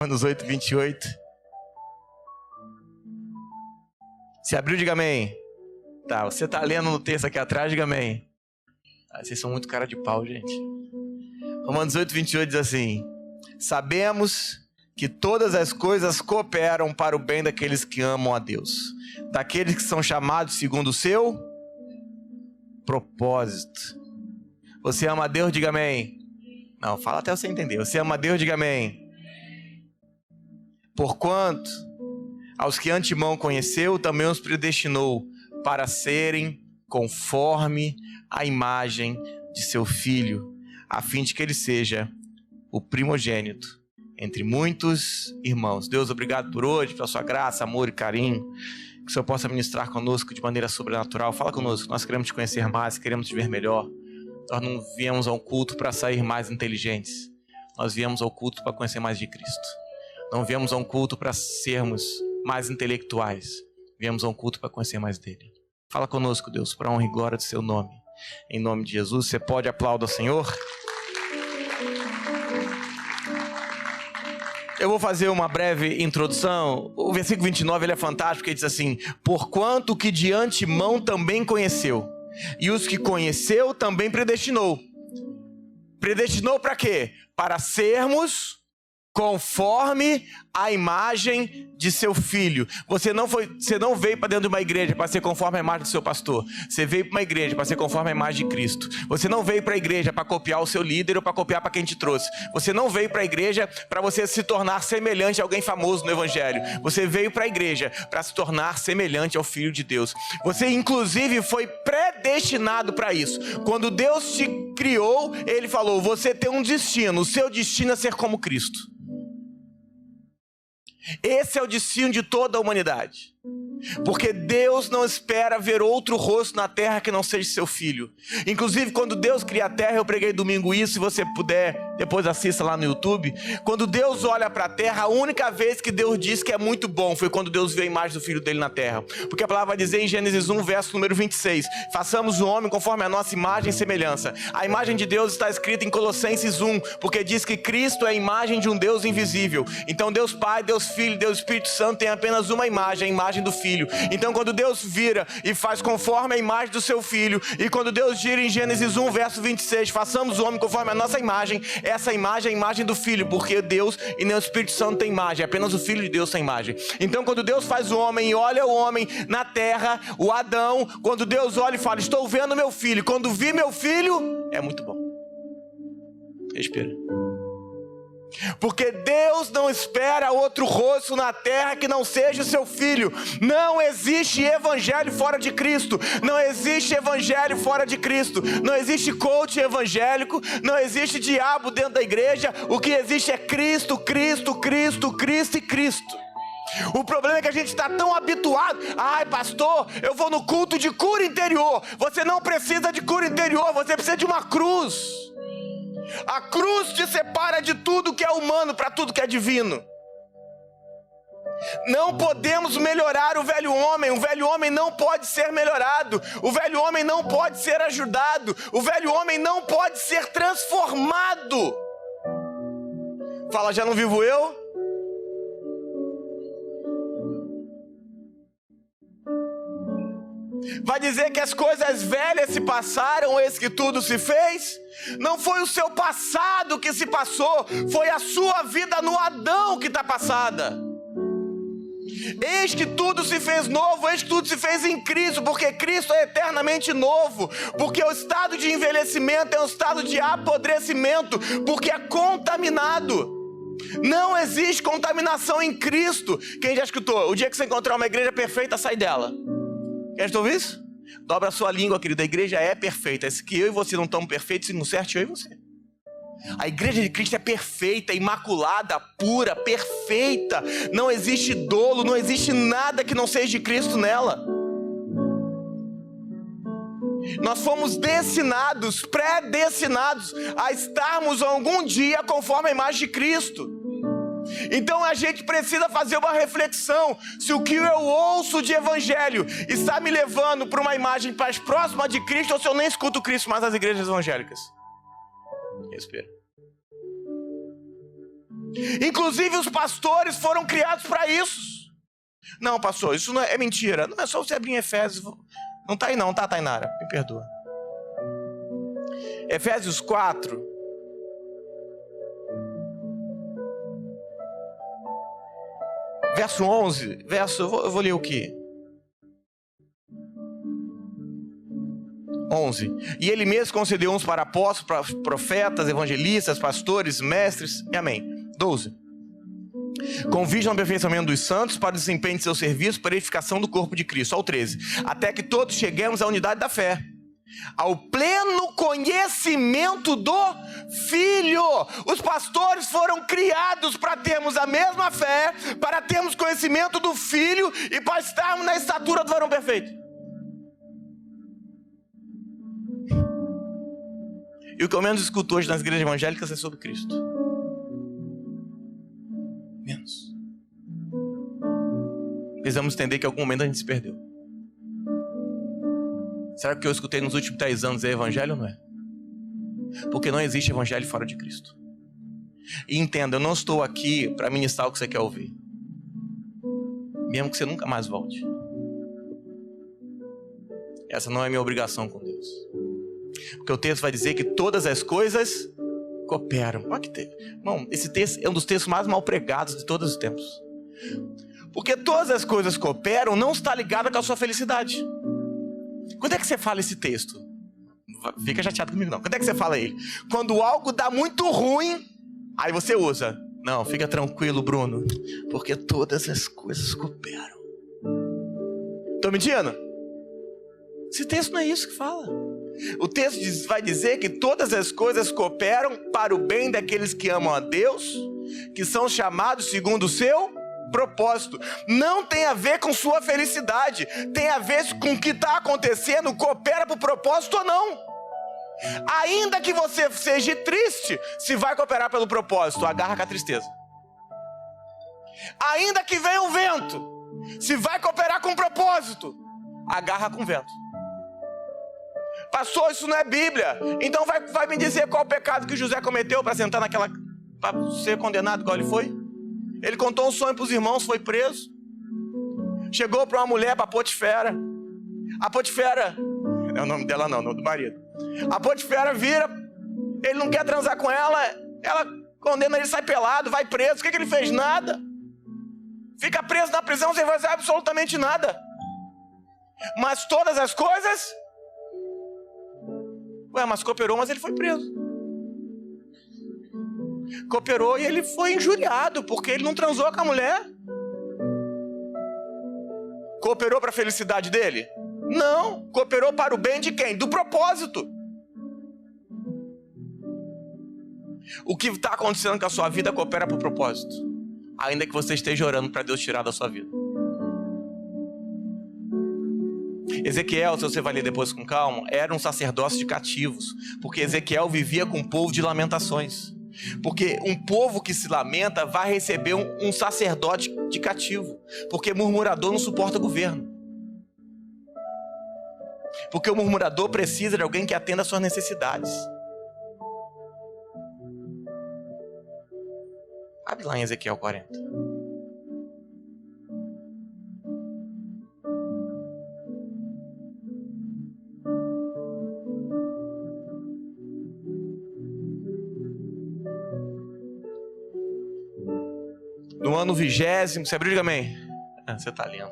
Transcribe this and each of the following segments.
Romanos 8, 28. Se abriu, diga amém. Tá, você tá lendo no texto aqui atrás, diga amém. Ah, vocês são muito cara de pau, gente. Romanos 8, 28 diz assim: sabemos que todas as coisas cooperam para o bem daqueles que amam a Deus, daqueles que são chamados segundo o seu propósito. Você ama a Deus, diga amém. Não, fala até você entender. Você ama a Deus, diga amém. Porquanto aos que antemão conheceu, também os predestinou para serem conforme a imagem de seu Filho, a fim de que ele seja o primogênito entre muitos irmãos. Deus, obrigado por hoje, pela sua graça, amor e carinho. Que o Senhor possa ministrar conosco de maneira sobrenatural. Fala conosco, nós queremos te conhecer mais, queremos te ver melhor. Nós não viemos ao culto para sair mais inteligentes. Nós viemos ao culto para conhecer mais de Cristo. Não viemos a um culto para sermos mais intelectuais. Viemos a um culto para conhecer mais dele. Fala conosco, Deus, para a honra e glória do seu nome. Em nome de Jesus, você pode aplaudir ao Senhor? Eu vou fazer uma breve introdução. O versículo 29 ele é fantástico, porque ele diz assim: porquanto que de antemão também conheceu, e os que conheceu também predestinou. Predestinou para quê? Para sermos conforme a imagem de seu Filho. Você não veio para dentro de uma igreja para ser conforme a imagem do seu pastor. Você veio para uma igreja para ser conforme a imagem de Cristo. Você não veio para a igreja para copiar o seu líder ou para copiar para quem te trouxe. Você não veio para a igreja para você se tornar semelhante a alguém famoso no evangelho. Você veio para a igreja para se tornar semelhante ao Filho de Deus. Você inclusive foi predestinado para isso. Quando Deus te criou, Ele falou: você tem um destino. O seu destino é ser como Cristo. Esse é o destino de toda a humanidade. Porque Deus não espera ver outro rosto na terra que não seja seu Filho. Inclusive, quando Deus cria a terra, eu preguei domingo isso, se você puder, depois assista lá no YouTube. Quando Deus olha para a terra, a única vez que Deus diz que é muito bom foi quando Deus viu a imagem do Filho dele na terra. Porque a palavra vai dizer em Gênesis 1, verso número 26, façamos o homem conforme a nossa imagem e semelhança. A imagem de Deus está escrita em Colossenses 1, porque diz que Cristo é a imagem de um Deus invisível. Então Deus Pai, Deus Filho, Deus Espírito Santo tem apenas uma imagem, a imagem do Filho. Então quando Deus vira e faz conforme a imagem do seu Filho, e quando Deus gira em Gênesis 1, verso 26, façamos o homem conforme a nossa imagem, essa imagem é a imagem do Filho, porque Deus e nem o Espírito Santo tem imagem, apenas o Filho de Deus tem imagem. Então quando Deus faz o homem e olha o homem na terra, o Adão, quando Deus olha e fala: estou vendo meu filho, quando vi meu filho, é muito bom. Respira. Porque Deus não espera outro rosto na terra que não seja o seu Filho. Não existe evangelho fora de Cristo. Não existe evangelho fora de Cristo. Não existe coach evangélico. Não existe diabo dentro da igreja. O que existe é Cristo, Cristo, Cristo, Cristo e Cristo. O problema é que a gente está tão habituado. Ai, pastor, eu vou no culto de cura interior. Você não precisa de cura interior, você precisa de uma cruz. A cruz te separa de tudo que é humano para tudo que é divino. Não podemos melhorar o velho homem não pode ser melhorado, o velho homem não pode ser ajudado, o velho homem não pode ser transformado. Fala, já não vivo eu? Vai dizer que as coisas velhas se passaram, eis que tudo se fez? Não foi o seu passado que se passou, foi a sua vida no Adão que está passada. Eis que tudo se fez novo, eis que tudo se fez em Cristo, porque Cristo é eternamente novo, porque o estado de envelhecimento é um estado de apodrecimento, porque é contaminado. Não existe contaminação em Cristo. Quem já escutou? O dia que você encontrar uma igreja perfeita, sai dela. Quer ouvir isso? Dobra a sua língua, querido. A igreja é perfeita. Se que eu e você não estamos perfeitos, se não certo, eu e você. A igreja de Cristo é perfeita, imaculada, pura, perfeita. Não existe dolo, não existe nada que não seja de Cristo nela. Nós fomos destinados, predestinados a estarmos algum dia conforme a imagem de Cristo. Então a gente precisa fazer uma reflexão. Se o que eu ouço de evangelho está me levando para uma imagem mais próxima de Cristo, ou se eu nem escuto Cristo mais nas igrejas evangélicas. Respira. Inclusive os pastores foram criados para isso. Não, pastor, isso não é mentira. Não é só você abrir em Efésios. Não está aí não, tá, Tainara? Me perdoa. Efésios 4. Verso 11. Eu vou ler o quê? 11. E ele mesmo concedeu uns para apóstolos, profetas, evangelistas, pastores, mestres. E amém. 12. Com vista ao aperfeiçoamento dos santos, para o desempenho de seu serviço, para a edificação do corpo de Cristo. Ao 13. Até que todos cheguemos à unidade da fé, ao pleno conhecimento do Filho. Os pastores foram criados para termos a mesma fé, para termos conhecimento do Filho e para estarmos na estatura do varão perfeito. E o que eu menos escuto hoje nas igrejas evangélicas é sobre Cristo. Menos. Precisamos entender que em algum momento a gente se perdeu. Será que o que eu escutei nos últimos 10 anos é evangelho ou não é? Porque não existe evangelho fora de Cristo. E entenda, eu não estou aqui para ministrar o que você quer ouvir. Mesmo que você nunca mais volte. Essa não é minha obrigação com Deus. Porque o texto vai dizer que todas as coisas cooperam. Olha que texto. Irmão, esse texto é um dos textos mais mal pregados de todos os tempos. Porque todas as coisas cooperam não está ligada com a sua felicidade. Quando é que você fala esse texto? Fica chateado comigo não. Quando é que você fala ele? Quando algo dá muito ruim, aí você usa. Não, fica tranquilo, Bruno. Porque todas as coisas cooperam. Tô mentindo? Esse texto não é isso que fala. O texto vai dizer que todas as coisas cooperam para o bem daqueles que amam a Deus, que são chamados segundo o seu propósito. Não tem a ver com sua felicidade, tem a ver com o que está acontecendo, coopera para o propósito ou não. Ainda que você seja triste, se vai cooperar pelo propósito, agarra com a tristeza. Ainda que venha um vento, se vai cooperar com o propósito, agarra com o vento. Pastor, isso não é Bíblia. Então vai me dizer qual o pecado que José cometeu para sentar naquela, para ser condenado igual ele foi? Ele contou um sonho para os irmãos, foi preso. Chegou para uma mulher, para Potifera. A Potifera, não é o nome dela não, do marido. A Potifera vira, ele não quer transar com ela, ela condena ele, sai pelado, vai preso. O que ele fez? Nada. Fica preso na prisão sem fazer absolutamente nada. Mas todas as coisas... Ué, mas cooperou, mas ele foi preso. Cooperou e ele foi injuriado, porque ele não transou com a mulher. Cooperou para a felicidade dele? Não, cooperou para o bem de quem? Do propósito. O que está acontecendo com a sua vida coopera para o propósito. Ainda que você esteja orando para Deus tirar da sua vida. Ezequiel, se você vai ler depois com calma, era um sacerdócio de cativos, porque Ezequiel vivia com um povo de lamentações. Porque um povo que se lamenta vai receber um sacerdote de cativo, porque murmurador não suporta governo. Porque o murmurador precisa de alguém que atenda às suas necessidades. Abre lá em Ezequiel 40. No ano 20º, você abriu, diga amém. Você está lendo.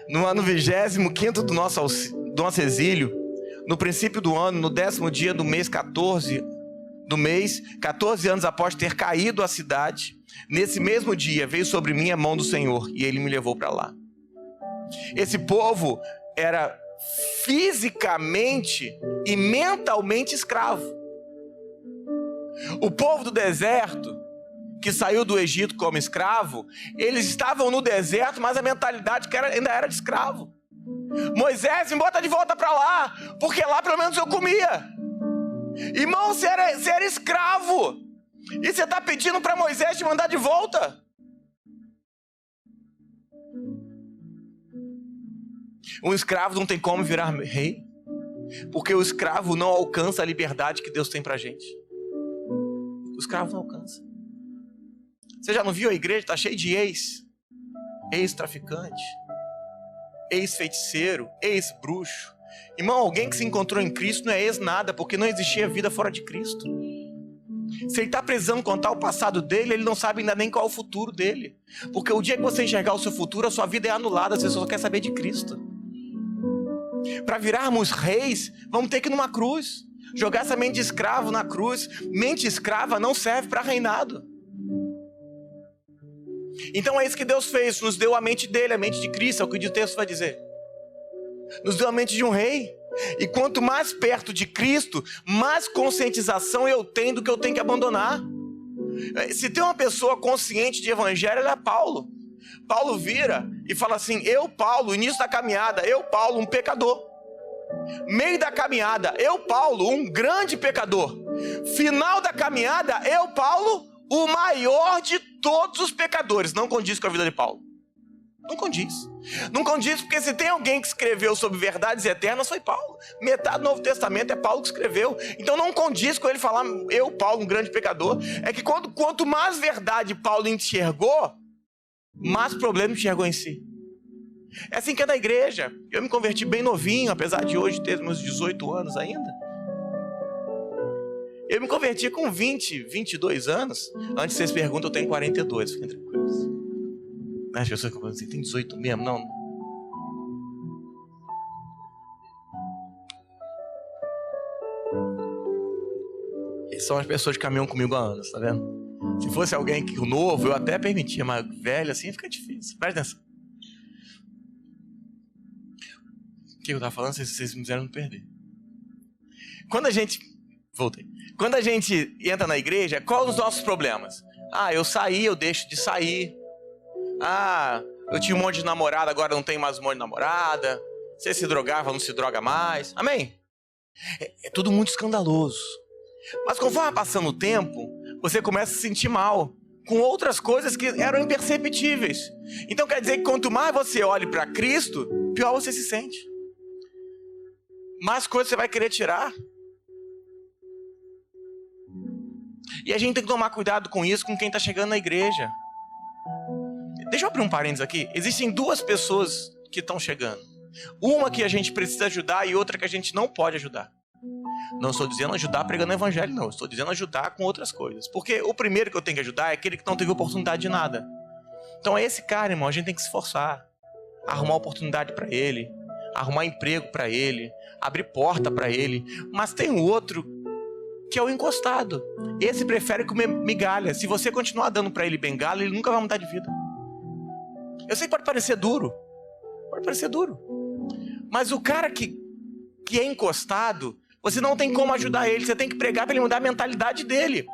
No ano 25º do nosso exílio, no princípio do ano, no 10º dia do mês 14 anos após ter caído a cidade, nesse mesmo dia veio sobre mim a mão do Senhor e ele me levou para lá. Esse povo era fisicamente e mentalmente escravo. O povo do deserto, que saiu do Egito como escravo, eles estavam no deserto, mas a mentalidade ainda era de escravo. Moisés, me bota de volta para lá, porque lá pelo menos eu comia. Irmão, você era escravo, e você está pedindo para Moisés te mandar de volta? Um escravo não tem como virar rei, porque o escravo não alcança a liberdade que Deus tem para a gente. O escravo não alcança. Você já não viu a igreja? Está cheio de ex-traficante, ex-feiticeiro, ex-bruxo. Irmão, alguém que se encontrou em Cristo não é ex-nada, porque não existia vida fora de Cristo. Se ele está precisando contar o passado dele, ele não sabe ainda nem qual é o futuro dele. Porque o dia que você enxergar o seu futuro, a sua vida é anulada, você só quer saber de Cristo. Para virarmos reis, vamos ter que ir numa cruz. Jogar essa mente de escravo na cruz. Mente escrava não serve para reinado. Então é isso que Deus fez, nos deu a mente dele, a mente de Cristo, é o que o texto vai dizer. Nos deu a mente de um rei. E quanto mais perto de Cristo, mais conscientização eu tenho do que eu tenho que abandonar. Se tem uma pessoa consciente de evangelho, ela é Paulo. Paulo vira e fala assim: eu, Paulo, início da caminhada, eu, Paulo, um pecador. Meio da caminhada, eu, Paulo, um grande pecador. Final da caminhada, eu, Paulo, o maior de todos os pecadores. Não condiz com a vida de Paulo. Não condiz. Não condiz porque se tem alguém que escreveu sobre verdades eternas, foi Paulo. Metade do Novo Testamento é Paulo que escreveu. Então não condiz com ele falar, eu, Paulo, um grande pecador. É que quanto mais verdade Paulo enxergou, mais problema enxergou em si. É assim que é da igreja. Eu me converti bem novinho, apesar de hoje ter meus 18 anos ainda. Eu me converti com 22 anos. Antes vocês perguntam, eu tenho 42, fiquem tranquilos. As pessoas que você tem 18 mesmo? Não. Essas são as pessoas que caminham comigo há anos, tá vendo? Se fosse alguém que novo, eu até permitia, mas velho assim fica difícil. Presta atenção. O que eu tava falando? Vocês me fizeram me perder. Quando a gente entra na igreja, quais os nossos problemas? Eu saí, eu deixo de sair. Eu tinha um monte de namorada, agora não tenho mais um monte de namorada. Você se drogava, não se droga mais. Amém? É tudo muito escandaloso. Mas conforme vai passando o tempo, você começa a se sentir mal com outras coisas que eram imperceptíveis. Então quer dizer que quanto mais você olha para Cristo, pior você se sente. Mais coisas você vai querer tirar. E a gente tem que tomar cuidado com isso, com quem está chegando na igreja. Deixa eu abrir um parênteses aqui. Existem duas pessoas que estão chegando. Uma que a gente precisa ajudar e outra que a gente não pode ajudar. Não estou dizendo ajudar pregando o evangelho, não. Estou dizendo ajudar com outras coisas. Porque o primeiro que eu tenho que ajudar é aquele que não teve oportunidade de nada. Então é esse cara, irmão. A gente tem que se esforçar. Arrumar oportunidade para ele. Arrumar emprego para ele. Abrir porta para ele. Mas tem um outro que é o encostado. Esse prefere comer migalha. Se você continuar dando para ele bengala, ele nunca vai mudar de vida. Eu sei que pode parecer duro. Pode parecer duro. Mas o cara que é encostado, você não tem como ajudar ele. Você tem que pregar para ele mudar a mentalidade dele.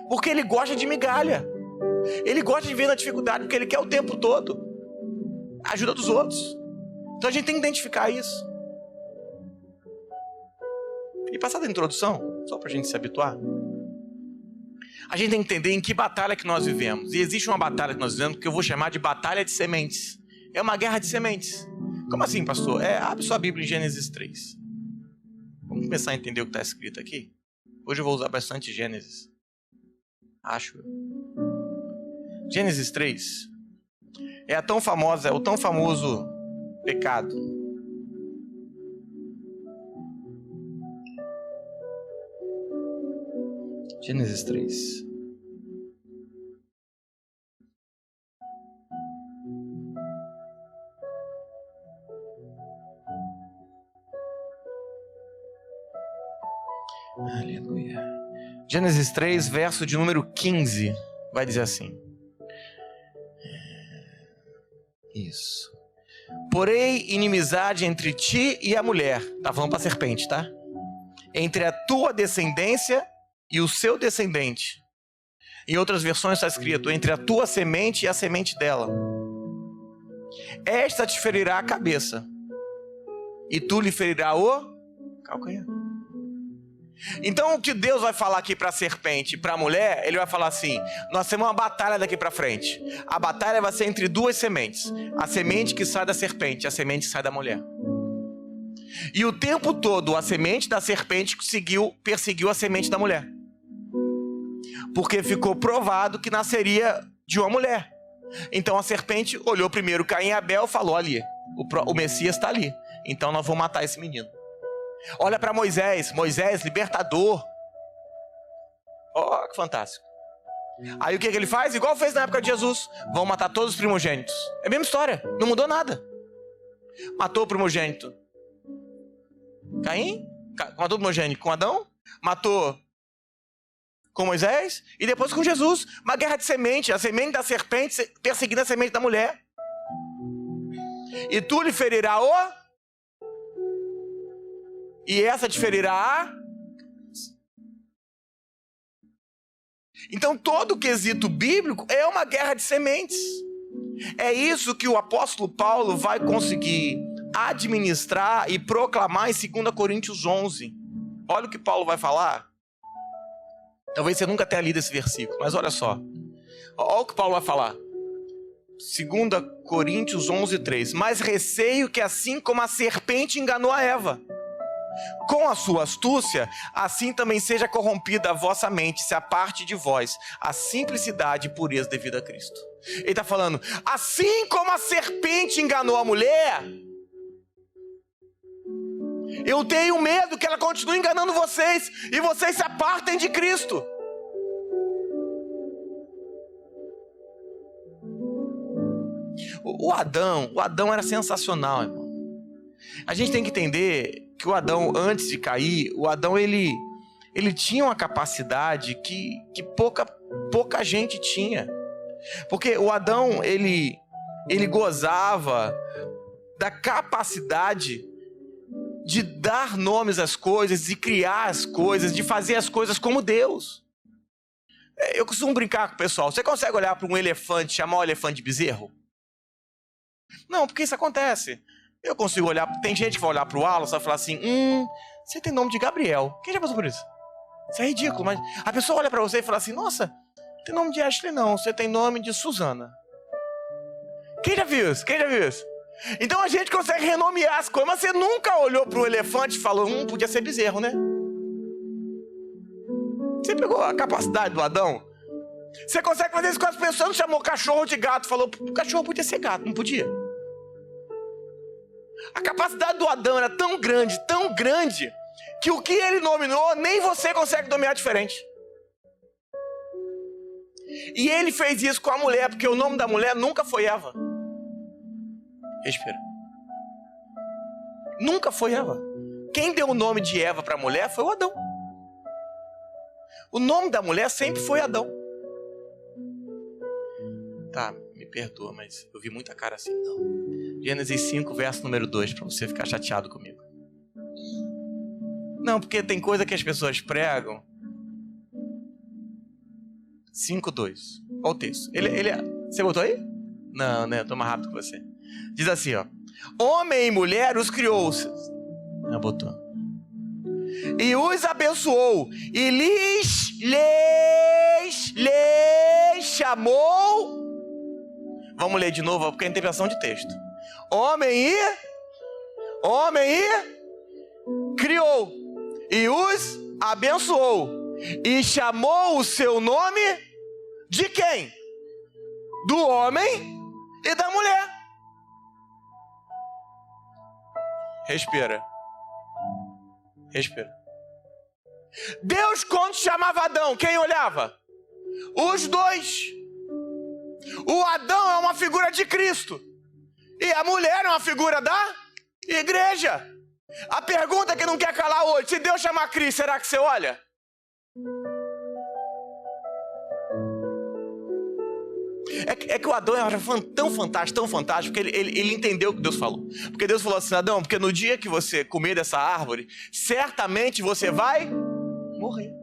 Porque ele gosta de migalha. Ele gosta de ver na dificuldade, porque ele quer o tempo todo a ajuda dos outros. Então a gente tem que identificar isso. E passar da introdução, só para a gente se habituar. A gente tem que entender em que batalha que nós vivemos. E existe uma batalha que nós vivemos que eu vou chamar de batalha de sementes. É uma guerra de sementes. Como assim, pastor? Abre sua Bíblia em Gênesis 3. Vamos começar a entender o que está escrito aqui? Hoje eu vou usar bastante Gênesis. Acho eu. Gênesis 3 é o tão famoso pecado. Gênesis 3. Aleluia. Gênesis 3, verso de número 15, vai dizer assim. Isso. Porém, inimizade entre ti e a mulher. Tá falando para a serpente, tá? Entre a tua descendência e o seu descendente. Em outras versões está escrito, entre a tua semente e a semente dela. Esta te ferirá a cabeça, e tu lhe ferirá o calcanhar. Então o que Deus vai falar aqui para a serpente e para a mulher, ele vai falar assim, nós temos uma batalha daqui para frente. A batalha vai ser entre duas sementes. A semente que sai da serpente e a semente que sai da mulher. E o tempo todo a semente da serpente perseguiu a semente da mulher. Porque ficou provado que nasceria de uma mulher. Então a serpente olhou primeiro Caim e Abel e falou: ali, o Messias está ali. Então nós vamos matar esse menino. Olha para Moisés, libertador. Oh, que fantástico. Aí o que ele faz? Igual fez na época de Jesus. Vão matar todos os primogênitos. É a mesma história, não mudou nada. Matou o primogênito Caim, matou o primogênito com Adão, matou com Moisés e depois com Jesus. Uma guerra de semente, a semente da serpente perseguindo a semente da mulher. E tu lhe ferirá e essa te ferirá a... Então todo o quesito bíblico é uma guerra de sementes. É isso que o apóstolo Paulo vai conseguir administrar e proclamar em 2 Coríntios 11. Olha o que Paulo vai falar. Talvez você nunca tenha lido esse versículo, mas olha só. Olha o que Paulo vai falar. 2 Coríntios 11, 3. Mas receio que assim como a serpente enganou a Eva, com a sua astúcia, assim também seja corrompida a vossa mente, se aparte de vós a simplicidade e pureza devida a Cristo. Ele está falando, assim como a serpente enganou a mulher, eu tenho medo que ela continue enganando vocês e vocês se apartem de Cristo. O Adão era sensacional, irmão. A gente tem que entender que o Adão, antes de cair, o Adão ele tinha uma capacidade que pouca gente tinha. Porque o Adão, ele gozava da capacidade de dar nomes às coisas, de criar as coisas, de fazer as coisas como Deus. Eu costumo brincar com o pessoal. Você consegue olhar para um elefante e chamar o elefante de bezerro? Não, porque isso acontece. Eu consigo olhar... Tem gente que vai olhar para o Wallace e vai falar assim, você tem nome de Gabriel. Quem já passou por isso? Isso é ridículo, mas a pessoa olha para você e fala assim, nossa, não tem nome de Ashley não, você tem nome de Suzana. Quem já viu isso? Então a gente consegue renomear as coisas, mas você nunca olhou para o elefante e falou, podia ser bezerro, né? Você pegou a capacidade do Adão? Você consegue fazer isso com as pessoas, não chamou cachorro de gato, falou, o cachorro podia ser gato, não podia? A capacidade do Adão era tão grande, que o que ele nominou, nem você consegue nomear diferente. E ele fez isso com a mulher, porque o nome da mulher nunca foi Eva. Respira. Nunca foi Eva. Quem deu o nome de Eva para a mulher foi o Adão. O nome da mulher sempre foi Adão. Tá, me perdoa, mas eu vi muita cara assim, não. Gênesis 5, verso número 2, para você ficar chateado comigo. Não, porque tem coisa que as pessoas pregam. 5, 2. Olha o texto. Você botou aí? Não, né? Eu tô mais rápido que você. Diz assim, ó. Homem e mulher os criou. Não, botou. E os abençoou. E lhes chamou. Vamos ler de novo, porque é interpretação de texto. Homem e criou. E os abençoou. E chamou o seu nome de quem? Do homem e da mulher. Respira. Deus, quando chamava Adão, quem olhava? Os dois. O Adão é uma figura de Cristo. E a mulher é uma figura da igreja. A pergunta que não quer calar hoje, se Deus chamar Cristo, será que você olha? É que o Adão era tão fantástico, porque ele entendeu o que Deus falou. Porque Deus falou assim, Adão, porque no dia que você comer dessa árvore, certamente você vai morrer.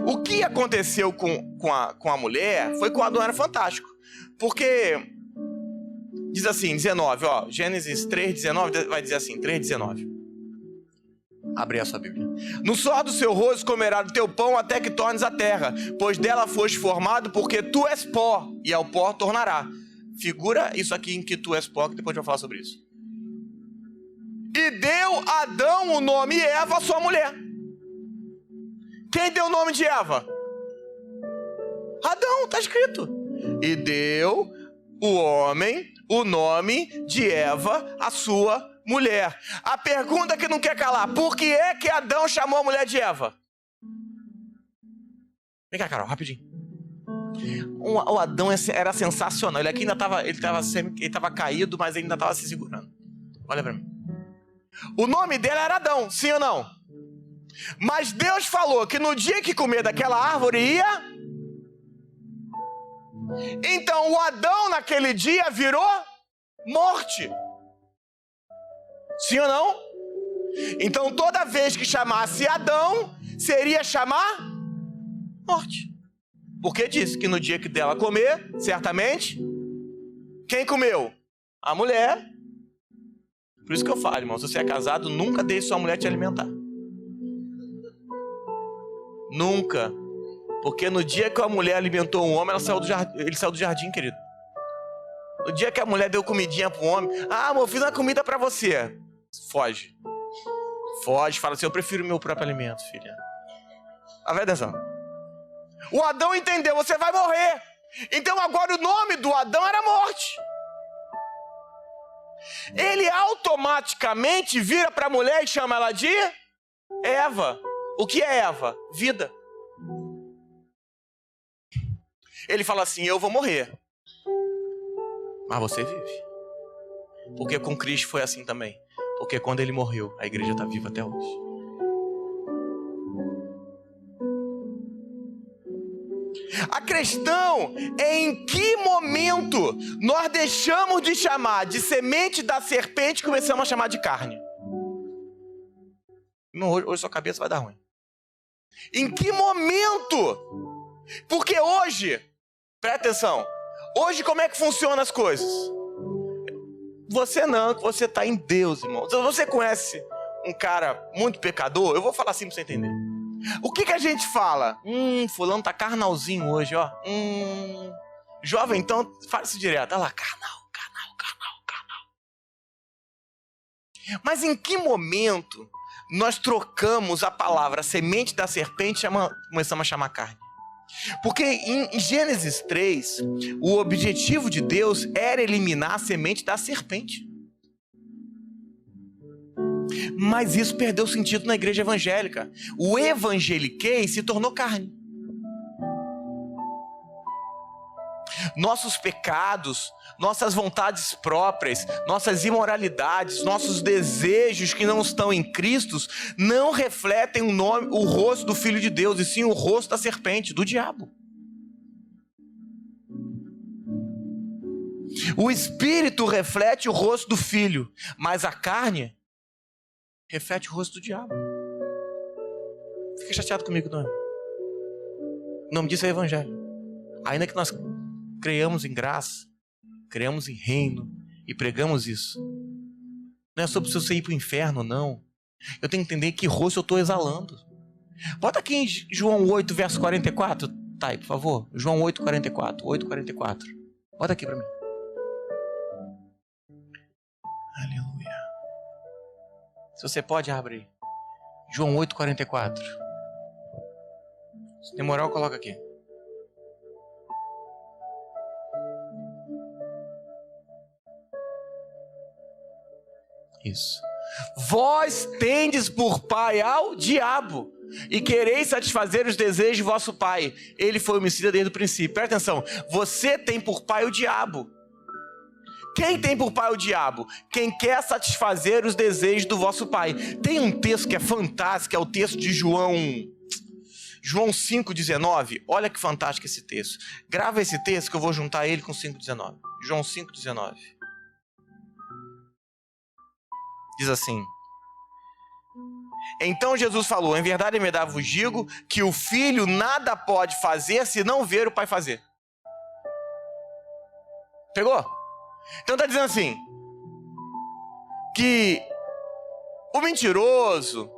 O que aconteceu com a mulher foi que o Adão era fantástico. Porque, diz assim, 19, ó, Gênesis 3:19, vai dizer assim, 3:19. Abre a sua Bíblia. No suor do seu rosto comerá do teu pão até que tornes a terra, pois dela foste formado, porque tu és pó, e ao pó tornará. Figura isso aqui em que tu és pó, que depois a gente vai falar sobre isso. E deu Adão o nome Eva, sua mulher. Quem deu o nome de Eva? Adão, está escrito. E deu o homem o nome de Eva, a sua mulher. A pergunta que não quer calar: por que é que Adão chamou a mulher de Eva? Vem cá, Carol, rapidinho. O Adão era sensacional. Ele aqui ainda estava caído, mas ele ainda estava se segurando. Olha para mim. O nome dele era Adão, sim ou não? Mas Deus falou que no dia que comer daquela árvore ia... Então o Adão naquele dia virou morte. Sim ou não? Então toda vez que chamasse Adão, seria chamar morte. Porque disse que no dia que dela comer, certamente, quem comeu? A mulher. Por isso que eu falo, irmão, se você é casado, nunca deixe sua mulher te alimentar. Nunca. Porque no dia que a mulher alimentou um homem, ele saiu do jardim, querido. No dia que a mulher deu comidinha pro homem, amor, eu fiz uma comida pra você. Foge. Foge, fala assim, eu prefiro o meu próprio alimento, filha. Vai atenção. O Adão entendeu, você vai morrer. Então agora o nome do Adão era morte. Ele automaticamente vira pra mulher e chama ela de Eva. O que é Eva? Vida. Ele fala assim, eu vou morrer, mas você vive. Porque com Cristo foi assim também. Porque quando ele morreu, a igreja está viva até hoje. A questão é em que momento nós deixamos de chamar de semente da serpente e começamos a chamar de carne. Hoje sua cabeça vai dar ruim. Em que momento? Porque hoje, presta atenção, hoje como é que funcionam as coisas? Você não, que você está em Deus, irmão. Se você conhece um cara muito pecador, eu vou falar assim para você entender. O que a gente fala? Fulano tá carnalzinho hoje, ó. Jovem, então, fala isso direto. Olha lá, carnal. Mas em que momento nós trocamos a palavra semente da serpente e começamos a chamar carne? Porque em Gênesis 3, o objetivo de Deus era eliminar a semente da serpente. Mas isso perdeu sentido na igreja evangélica. O evangeliquez se tornou carne. Nossos pecados, nossas vontades próprias, nossas imoralidades, nossos desejos que não estão em Cristo, não refletem o rosto do Filho de Deus, e sim o rosto da serpente, do diabo. O Espírito reflete o rosto do Filho, mas a carne reflete o rosto do diabo. Fica chateado comigo, não. O nome disso é Evangelho. Ainda que nós creamos em graça, creamos em reino e pregamos isso, não é sobre se você ir para o inferno, não. Eu tenho que entender que rosto eu estou exalando. Bota aqui em João 8, verso 44. Tá aí, por favor. João 8, 44. 8, 44. Bota aqui para mim. Aleluia. Se você pode, abre aí. João 8, 44. Se tem moral, coloca aqui. Isso. Vós tendes por pai ao diabo e quereis satisfazer os desejos de vosso pai. Ele foi homicida desde o princípio. Presta atenção. Você tem por pai o diabo. Quem tem por pai o diabo? Quem quer satisfazer os desejos do vosso pai. Tem um texto que é fantástico, é o texto de João 5,19. Olha que fantástico esse texto. Grava esse texto que eu vou juntar ele com 5,19. João 5,19. Diz assim: então Jesus falou, em verdade vos digo que o filho nada pode fazer se não ver o pai fazer. Pegou? Então está dizendo assim, que o mentiroso,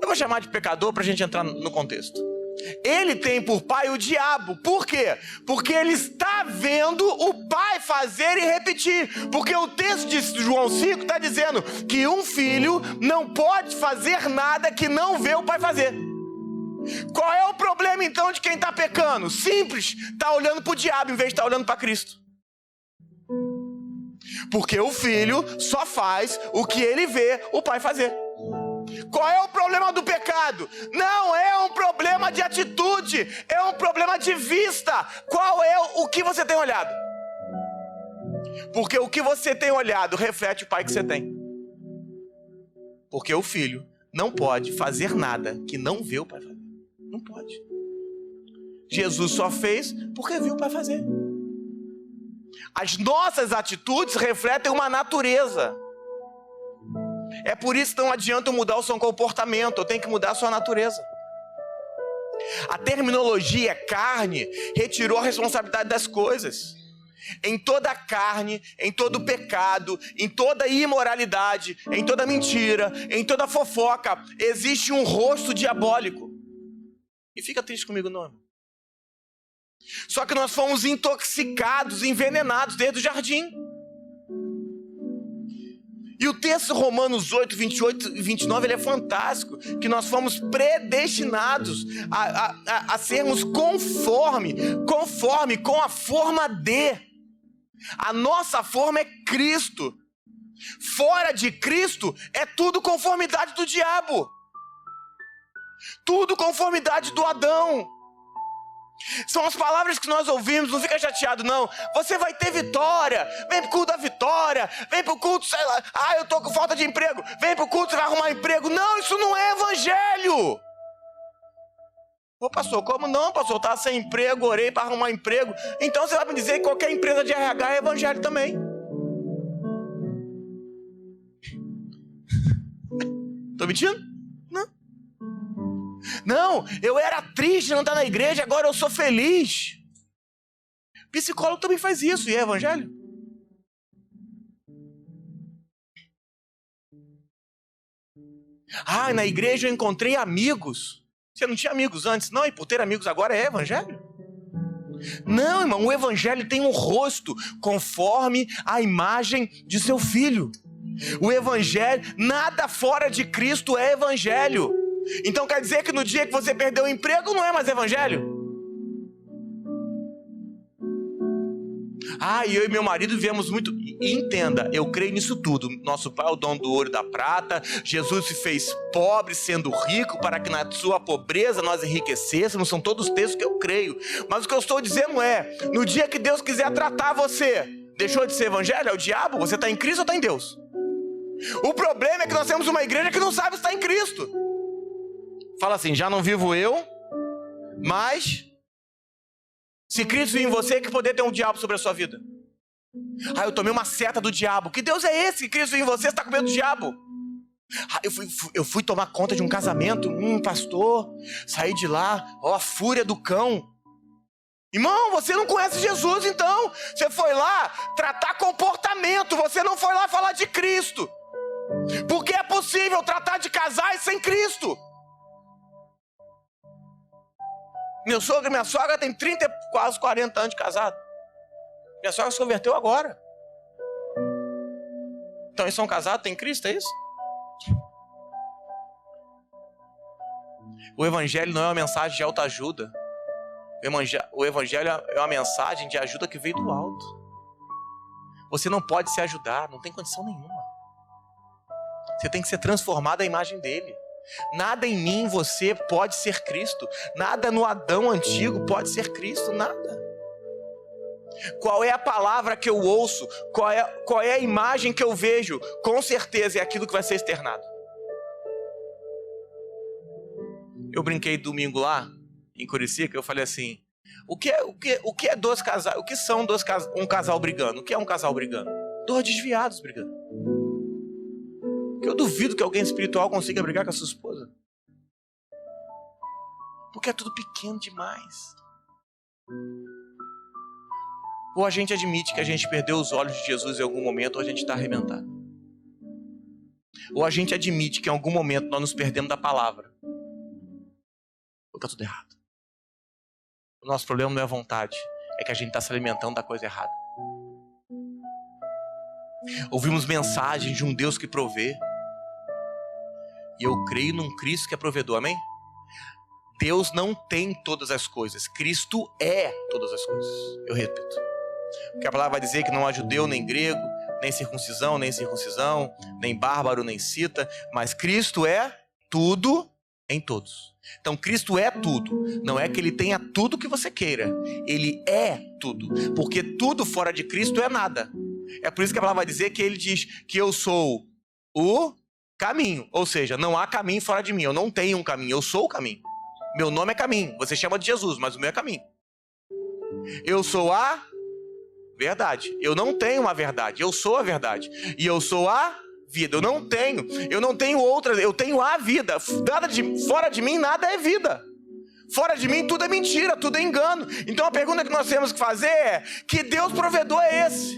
eu vou chamar de pecador para a gente entrar no contexto, ele tem por pai o diabo. Por quê? Porque ele está vendo o pai fazer e repetir. Porque o texto de João 5 está dizendo que um filho não pode fazer nada que não vê o pai fazer. Qual é o problema então de quem está pecando? Simples, está olhando para o diabo em vez de estar olhando para Cristo. Porque o filho só faz o que ele vê o pai fazer. Qual é o problema do pecado? Não é um problema de atitude, é um problema de vista. Qual é o que você tem olhado? Porque o que você tem olhado reflete o pai que você tem. Porque o filho não pode fazer nada que não vê o pai fazer. Não pode. Jesus só fez porque viu o pai fazer. As nossas atitudes refletem uma natureza. É por isso que não adianta eu mudar o seu comportamento, eu tenho que mudar a sua natureza. A terminologia carne retirou a responsabilidade das coisas. Em toda carne, em todo pecado, em toda imoralidade, em toda mentira, em toda fofoca, existe um rosto diabólico. E fica triste comigo, não, irmão. Só que nós fomos intoxicados, envenenados desde o jardim. E o texto Romanos 8, 28 e 29, ele é fantástico, que nós fomos predestinados a sermos conforme com a forma de. A nossa forma é Cristo. Fora de Cristo é tudo conformidade do diabo. Tudo conformidade do Adão. São as palavras que nós ouvimos, não fica chateado não. Você vai ter vitória, vem pro culto da vitória, vem pro culto, sei lá, eu tô com falta de emprego, vem pro culto, você vai arrumar emprego. Não, isso não é evangelho. Ô pastor, como não, pastor? Eu tava sem emprego, orei para arrumar emprego. Então você vai me dizer que qualquer empresa de RH é evangelho também. Tô mentindo? Não, eu era triste não estar na igreja, agora eu sou feliz. Psicólogo também faz isso, e é evangelho? Na igreja eu encontrei amigos. Você não tinha amigos antes, não? E por ter amigos agora é evangelho? Não, irmão, o evangelho tem um rosto conforme a imagem de seu filho. O evangelho, nada fora de Cristo é evangelho. Então quer dizer que no dia que você perdeu o emprego não é mais evangelho? E eu e meu marido viemos muito... E entenda, eu creio nisso tudo. Nosso Pai é o dono do ouro e da prata. Jesus se fez pobre sendo rico para que na sua pobreza nós enriquecêssemos. São todos textos que eu creio. Mas o que eu estou dizendo é, no dia que Deus quiser tratar você, deixou de ser evangelho? É o diabo? Você está em Cristo ou está em Deus? O problema é que nós temos uma igreja que não sabe se está em Cristo. Fala assim, já não vivo eu, mas se Cristo vive em você, que poder ter um diabo sobre a sua vida? Eu tomei uma seta do diabo. Que Deus é esse? Que Cristo vive em você, você está com medo do diabo? Eu fui tomar conta de um casamento, pastor, saí de lá, a fúria do cão. Irmão, você não conhece Jesus então. Você foi lá tratar comportamento, você não foi lá falar de Cristo. Porque é possível tratar de casais sem Cristo. Meu sogro e minha sogra têm 30, quase 40 anos de casado. Minha sogra se converteu agora. Então eles são casados, tem Cristo, é isso? O evangelho não é uma mensagem de autoajuda. O evangelho é uma mensagem de ajuda que veio do alto. Você não pode se ajudar, não tem condição nenhuma. Você tem que ser transformado à imagem dele. Nada em mim, você pode ser Cristo. Nada no Adão antigo pode ser Cristo, nada. Qual é a palavra que eu ouço? Qual é a imagem que eu vejo? Com certeza é aquilo que vai ser externado. Eu brinquei domingo lá, em Curicica, eu falei assim, o que é dois casais? O que são um casal brigando? O que é um casal brigando? Dois desviados brigando. Eu duvido que alguém espiritual consiga brigar com a sua esposa. Porque é tudo pequeno demais. Ou a gente admite que a gente perdeu os olhos de Jesus em algum momento, ou a gente está arrebentado. Ou a gente admite que em algum momento nós nos perdemos da palavra. Ou está tudo errado. O nosso problema não é a vontade, é que a gente está se alimentando da coisa errada. Ouvimos mensagens de um Deus que provê. E eu creio num Cristo que é provedor, amém? Deus não tem todas as coisas. Cristo é todas as coisas. Eu repito. Porque a palavra vai dizer que não há judeu nem grego, nem circuncisão, nem bárbaro, nem cita, mas Cristo é tudo em todos. Então Cristo é tudo. Não é que ele tenha tudo que você queira. Ele é tudo. Porque tudo fora de Cristo é nada. É por isso que a palavra vai dizer que ele diz que eu sou o caminho. Ou seja, não há caminho fora de mim. Eu não tenho um caminho, eu sou o caminho. Meu nome é caminho. Você chama de Jesus, mas o meu é caminho. Eu sou a verdade. Eu não tenho uma verdade, eu sou a verdade. E eu sou a vida. Eu não tenho outra, eu tenho a vida. Fora de mim nada é vida. Fora de mim tudo é mentira, tudo é engano. Então a pergunta que nós temos que fazer é: que Deus provedor é esse?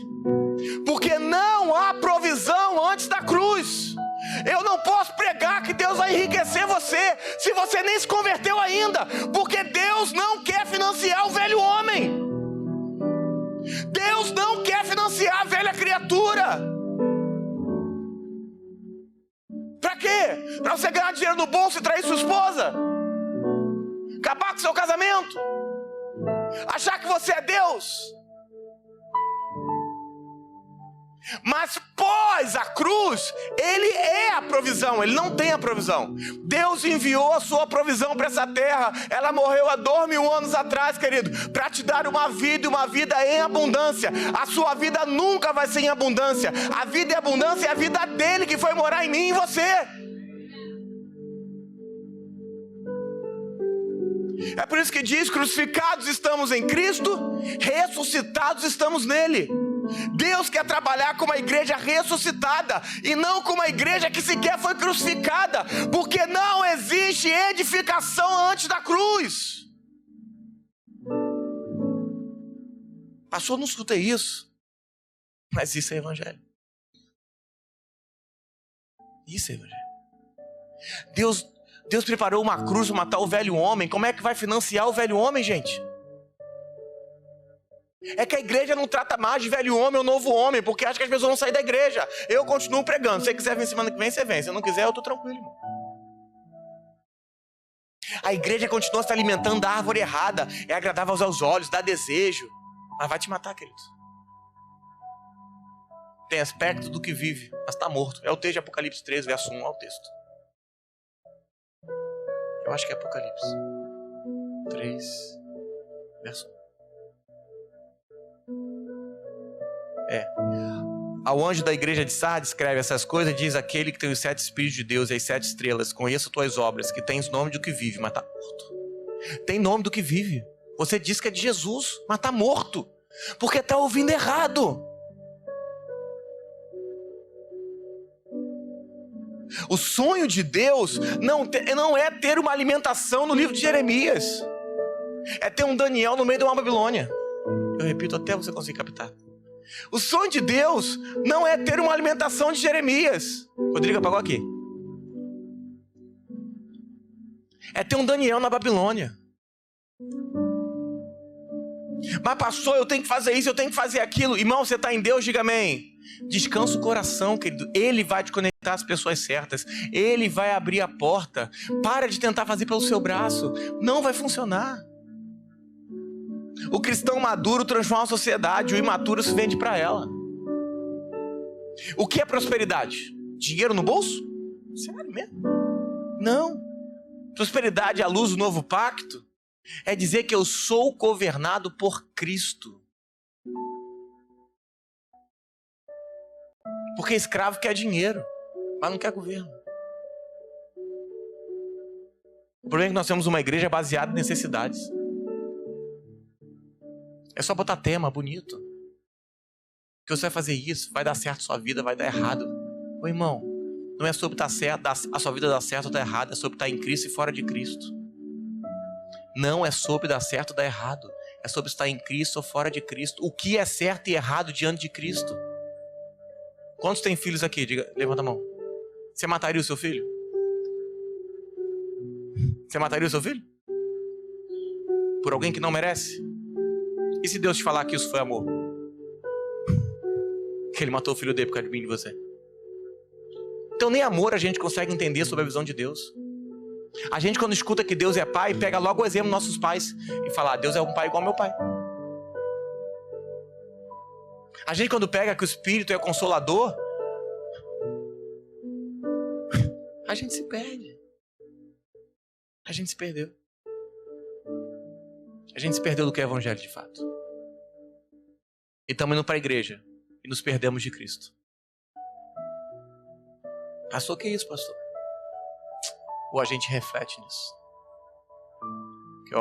Porque não há provisão antes da cruz. Eu não posso pregar que Deus vai enriquecer você se você nem se converteu ainda, porque Deus não quer financiar o velho homem. Deus não quer financiar a velha criatura. Pra quê? Pra você ganhar dinheiro no bolso e trair sua esposa? Acabar com seu casamento? Achar que você é Deus? Mas pós a cruz, ele é a provisão, ele não tem a provisão. Deus enviou a sua provisão para essa terra. Ela morreu há 2000 anos atrás, querido, para te dar uma vida em abundância. A sua vida nunca vai ser em abundância. A vida em abundância é a vida dele que foi morar em mim e em você. É por isso que diz: crucificados estamos em Cristo, ressuscitados estamos nele. Deus quer trabalhar com uma igreja ressuscitada e não com uma igreja que sequer foi crucificada, porque não existe edificação antes da cruz. Pastor, não escutei isso. Mas isso é evangelho. Isso é evangelho. Deus preparou uma cruz para matar o velho homem. Como é que vai financiar o velho homem, gente? É que a igreja não trata mais de velho homem ou novo homem, porque acha que as pessoas vão sair da igreja. Eu continuo pregando. Se você quiser vir semana que vem, você vem. Se não quiser, eu tô tranquilo, irmão. A igreja continua se alimentando da árvore errada. É agradável aos olhos, dá desejo, mas vai te matar, querido. Tem aspecto do que vive, mas está morto. É o texto de Apocalipse 13, verso 1, olha o texto. Eu acho que é Apocalipse 3, verso 1. Ao anjo da igreja de Sardes escreve essas coisas, diz: aquele que tem os 7 Espíritos de Deus e as 7 estrelas, conheça tuas obras, que tens nome do que vive, mas está morto. Tem nome do que vive. Você diz que é de Jesus, mas está morto, porque está ouvindo errado. O sonho de Deus não é ter uma alimentação no livro de Jeremias, é ter um Daniel no meio de uma Babilônia. Eu repito até você conseguir captar. O sonho de Deus não é ter uma alimentação de Jeremias. Rodrigo apagou aqui. É ter um Daniel na Babilônia. Mas pastor, eu tenho que fazer isso, eu tenho que fazer aquilo. Irmão, você está em Deus, diga amém. Descansa o coração, querido. Ele vai te conectar às pessoas certas. Ele vai abrir a porta. Para de tentar fazer pelo seu braço. Não vai funcionar. O cristão maduro transforma a sociedade, o imaturo se vende para ela. O que é prosperidade? Dinheiro no bolso? Sério mesmo? Não. Prosperidade à luz do novo pacto é dizer que eu sou governado por Cristo. Porque escravo quer dinheiro, mas não quer governo. O problema é que nós temos uma igreja baseada em necessidades. É só botar tema bonito. Que você vai fazer isso, vai dar certo a sua vida, vai dar errado. Ô irmão, não é sobre estar certo, a sua vida dar certo ou dar errado, é sobre estar em Cristo e fora de Cristo. Não é sobre dar certo ou dar errado, é sobre estar em Cristo ou fora de Cristo. O que é certo e errado diante de Cristo? Quantos têm filhos aqui? Diga, levanta a mão. Você mataria o seu filho? Você mataria o seu filho? Por alguém que não merece? E se Deus te falar que isso foi amor? Que ele matou o filho dele por causa de mim e de você. Então nem amor a gente consegue entender sobre a visão de Deus. A gente, quando escuta que Deus é pai, pega logo o exemplo dos nossos pais e fala: Deus é um pai igual ao meu pai. A gente, quando pega que o Espírito é consolador, a gente se perde. A gente se perdeu. A gente se perdeu do que é evangelho de fato. E estamos indo para a igreja e nos perdemos de Cristo. Pastor, que isso, pastor? Ou a gente reflete nisso? Que,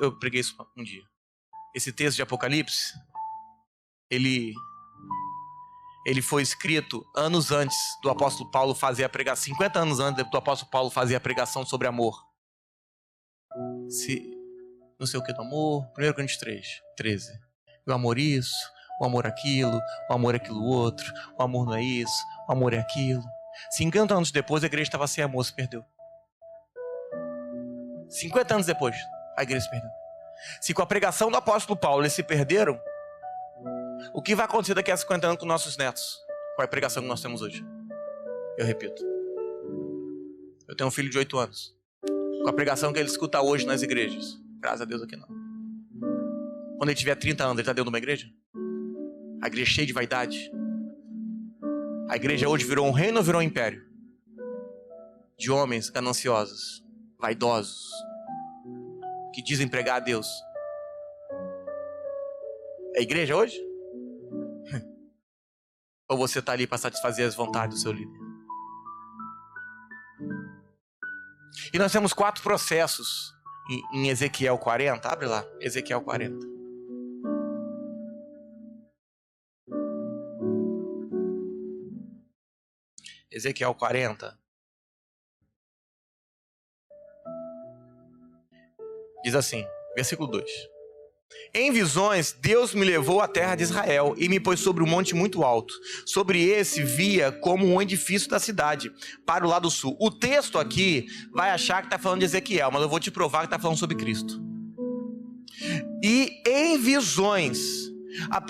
eu preguei isso um dia. Esse texto de Apocalipse, ele foi escrito anos antes do apóstolo Paulo fazer a pregação, 50 anos antes do apóstolo Paulo fazer a pregação sobre amor. Não sei o que do amor, 1 Coríntios 13. O amor isso, o amor aquilo outro, o amor não é isso, o amor é aquilo. 50 anos depois, a igreja estava sem amor, se perdeu. 50 anos depois, a igreja se perdeu. Se com a pregação do apóstolo Paulo eles se perderam, o que vai acontecer daqui a 50 anos com nossos netos? Qual é a pregação que nós temos hoje? Eu repito. Eu tenho um filho de 8 anos. Com a pregação que ele escuta hoje nas igrejas. Graças a Deus aqui não. Quando ele tiver 30 anos, ele está dentro de uma igreja? A igreja é cheia de vaidade. A igreja hoje virou um reino ou virou um império? De homens gananciosos, vaidosos, que dizem pregar a Deus. É a igreja hoje? Ou você está ali para satisfazer as vontades do seu líder? E nós temos 4 processos em Ezequiel 40. Abre lá, Ezequiel 40. Ezequiel 40. Diz assim, versículo 2. Em visões, Deus me levou à terra de Israel e me pôs sobre um monte muito alto. Sobre esse via como um edifício da cidade, para o lado sul. O texto aqui vai achar que está falando de Ezequiel, mas eu vou te provar que está falando sobre Cristo. E em visões,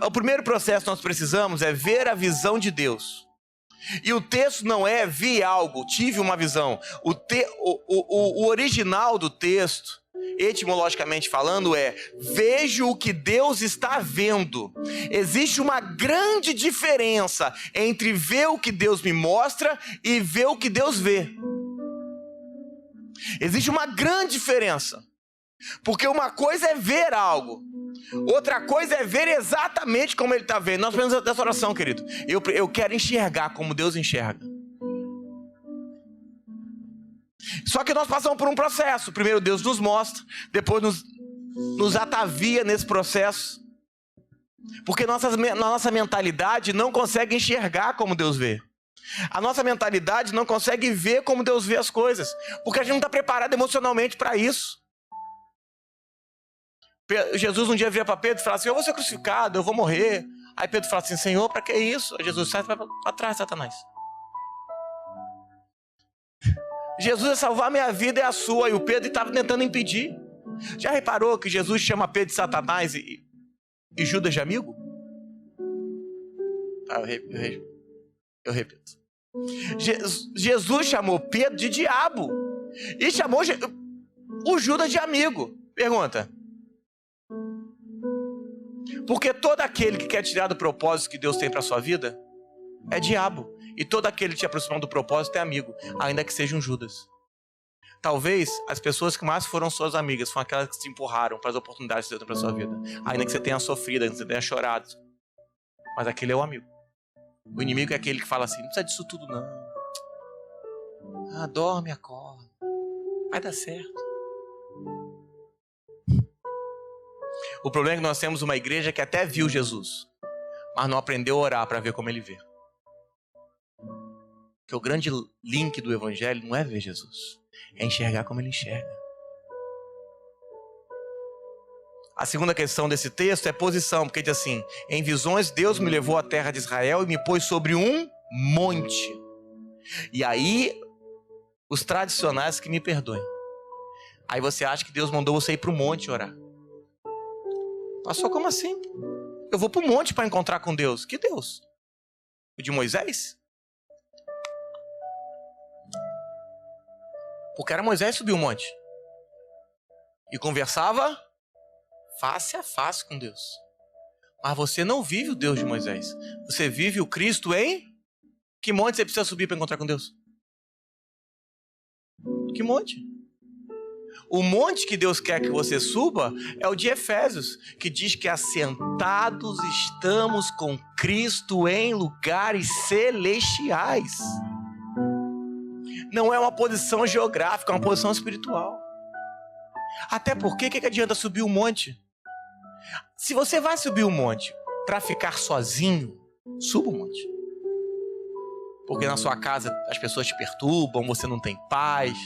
o primeiro processo que nós precisamos é ver a visão de Deus. E o texto não é vi algo, tive uma visão. O original do texto, etimologicamente falando, é vejo o que Deus está vendo. Existe uma grande diferença entre ver o que Deus me mostra e ver o que Deus vê. Existe uma grande diferença. Porque uma coisa é ver algo, outra coisa é ver exatamente como ele está vendo. Nós precisamos dessa oração, querido. Eu quero enxergar como Deus enxerga. Só que nós passamos por um processo. Primeiro Deus nos mostra, depois nos atavia nesse processo. Porque nossa mentalidade não consegue enxergar como Deus vê. A nossa mentalidade não consegue ver como Deus vê as coisas. Porque a gente não está preparado emocionalmente para isso. Jesus um dia vira para Pedro e fala assim: eu vou ser crucificado, eu vou morrer. Aí Pedro fala assim: Senhor, para que isso? Aí Jesus sai para trás, Satanás. Jesus é salvar a minha vida e a sua. E o Pedro estava tentando impedir. Já reparou que Jesus chama Pedro de Satanás e Judas de amigo? Eu repito. Jesus chamou Pedro de diabo e chamou o Judas de amigo. Pergunta. Porque todo aquele que quer tirar do propósito que Deus tem para a sua vida é diabo. E todo aquele que te aproxima do propósito é amigo, ainda que seja um Judas. Talvez as pessoas que mais foram suas amigas foram aquelas que te empurraram para as oportunidades que Deus tem para a sua vida. Ainda que você tenha sofrido, ainda que você tenha chorado. Mas aquele é o amigo. O inimigo é aquele que fala assim: não precisa disso tudo não. Dorme, acorda. Vai dar certo. O problema é que nós temos uma igreja que até viu Jesus, mas não aprendeu a orar para ver como ele vê. Porque o grande link do evangelho não é ver Jesus, é enxergar como ele enxerga. A segunda questão desse texto é posição, porque diz assim: em visões Deus me levou à terra de Israel e me pôs sobre um monte. E aí, os tradicionais que me perdoem. Aí você acha que Deus mandou você ir para o monte orar. Pastor, como assim? Eu vou para o monte para encontrar com Deus. Que Deus? O de Moisés? Porque era Moisés que subiu o monte. E conversava face a face com Deus. Mas você não vive o Deus de Moisés. Você vive o Cristo em... Que monte você precisa subir para encontrar com Deus? Que monte? O monte que Deus quer que você suba é o de Efésios, que diz que assentados estamos com Cristo em lugares celestiais. Não é uma posição geográfica, é uma posição espiritual. Até porque, o que adianta subir um monte? Se você vai subir um monte para ficar sozinho, suba o monte. Porque na sua casa as pessoas te perturbam, você não tem paz.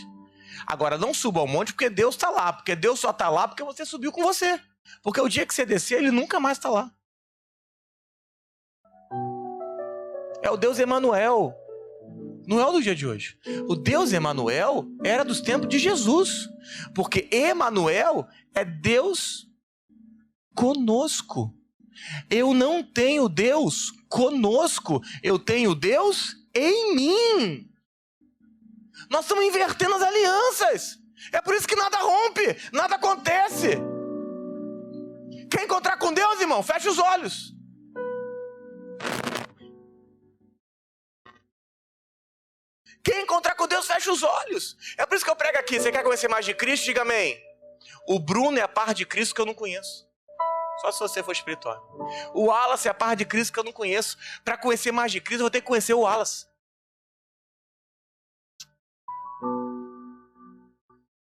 Agora, não suba ao monte porque Deus está lá. Porque Deus só está lá porque você subiu com você. Porque o dia que você descer, Ele nunca mais está lá. É o Deus Emanuel. Não é o do dia de hoje. O Deus Emanuel era dos tempos de Jesus. Porque Emanuel é Deus conosco. Eu não tenho Deus conosco. Eu tenho Deus em mim. Nós estamos invertendo as alianças. É por isso que nada rompe, nada acontece. Quer encontrar com Deus, irmão? Fecha os olhos. Quer encontrar com Deus? Fecha os olhos. É por isso que eu prego aqui. Você quer conhecer mais de Cristo? Diga amém. O Bruno é a par de Cristo que eu não conheço. Só se você for espiritual. O Wallace é a par de Cristo que eu não conheço. Para conhecer mais de Cristo, eu vou ter que conhecer o Wallace.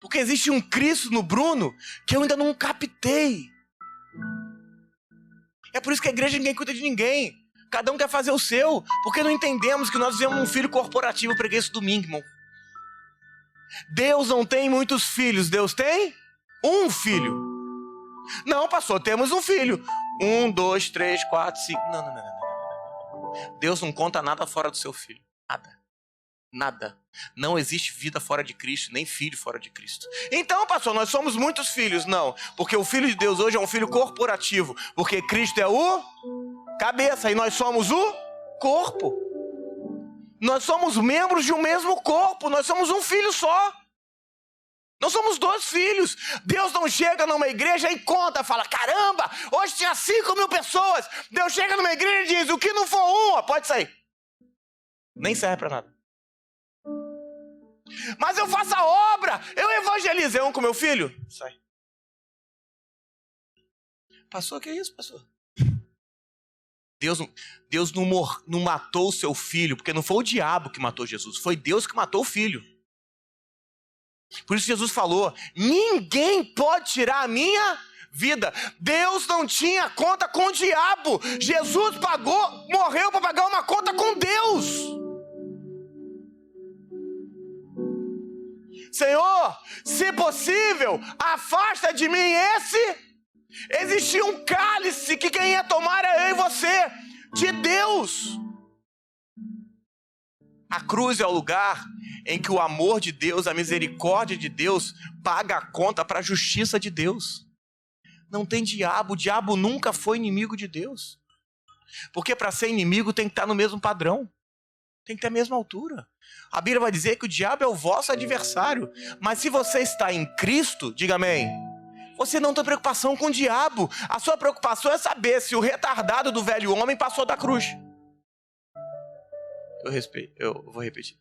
Porque existe um Cristo no Bruno que eu ainda não captei. É por isso que a igreja ninguém cuida de ninguém. Cada um quer fazer o seu. Porque não entendemos que nós vivemos um filho corporativo. Eu preguei isso domingo, irmão. Deus não tem muitos filhos. Deus tem um filho. Não, pastor, temos um filho. 1, 2, 3, 4, 5. Não. Deus não conta nada fora do seu filho. Nada. Não existe vida fora de Cristo, nem filho fora de Cristo. Então, pastor, nós somos muitos filhos. Não, porque o Filho de Deus hoje é um filho corporativo. Porque Cristo é o cabeça e nós somos o corpo. Nós somos membros de um mesmo corpo. Nós somos um filho só. Nós somos 2 filhos. Deus não chega numa igreja e conta, fala, caramba, hoje tinha 5.000 pessoas. Deus chega numa igreja e diz, o que não for uma, pode sair. Nem serve para nada. Mas eu faço a obra, eu evangelizei um com meu filho. Sai. Pastor, que é isso, pastor? Deus não matou o seu filho, porque não foi o diabo que matou Jesus, foi Deus que matou o filho. Por isso Jesus falou, ninguém pode tirar a minha vida. Deus não tinha conta com o diabo. Jesus morreu para pagar uma conta com Deus. Senhor, se possível, afasta de mim esse. Existia um cálice que quem ia tomar era eu e você, de Deus. A cruz é o lugar em que o amor de Deus, a misericórdia de Deus, paga a conta para a justiça de Deus. Não tem diabo, o diabo nunca foi inimigo de Deus. Porque para ser inimigo tem que estar no mesmo padrão. Tem que ter a mesma altura. A Bíblia vai dizer que o diabo é o vosso adversário. Mas se você está em Cristo, diga amém, você não tem preocupação com o diabo. A sua preocupação é saber se o retardado do velho homem passou da cruz. Eu vou repetir.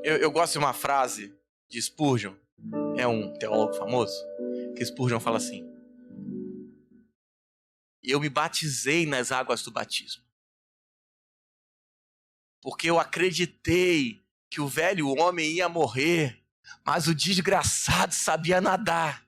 Eu gosto de uma frase de Spurgeon. É um teólogo famoso. Que Spurgeon fala assim: eu me batizei nas águas do batismo, porque eu acreditei que o velho homem ia morrer, mas o desgraçado sabia nadar.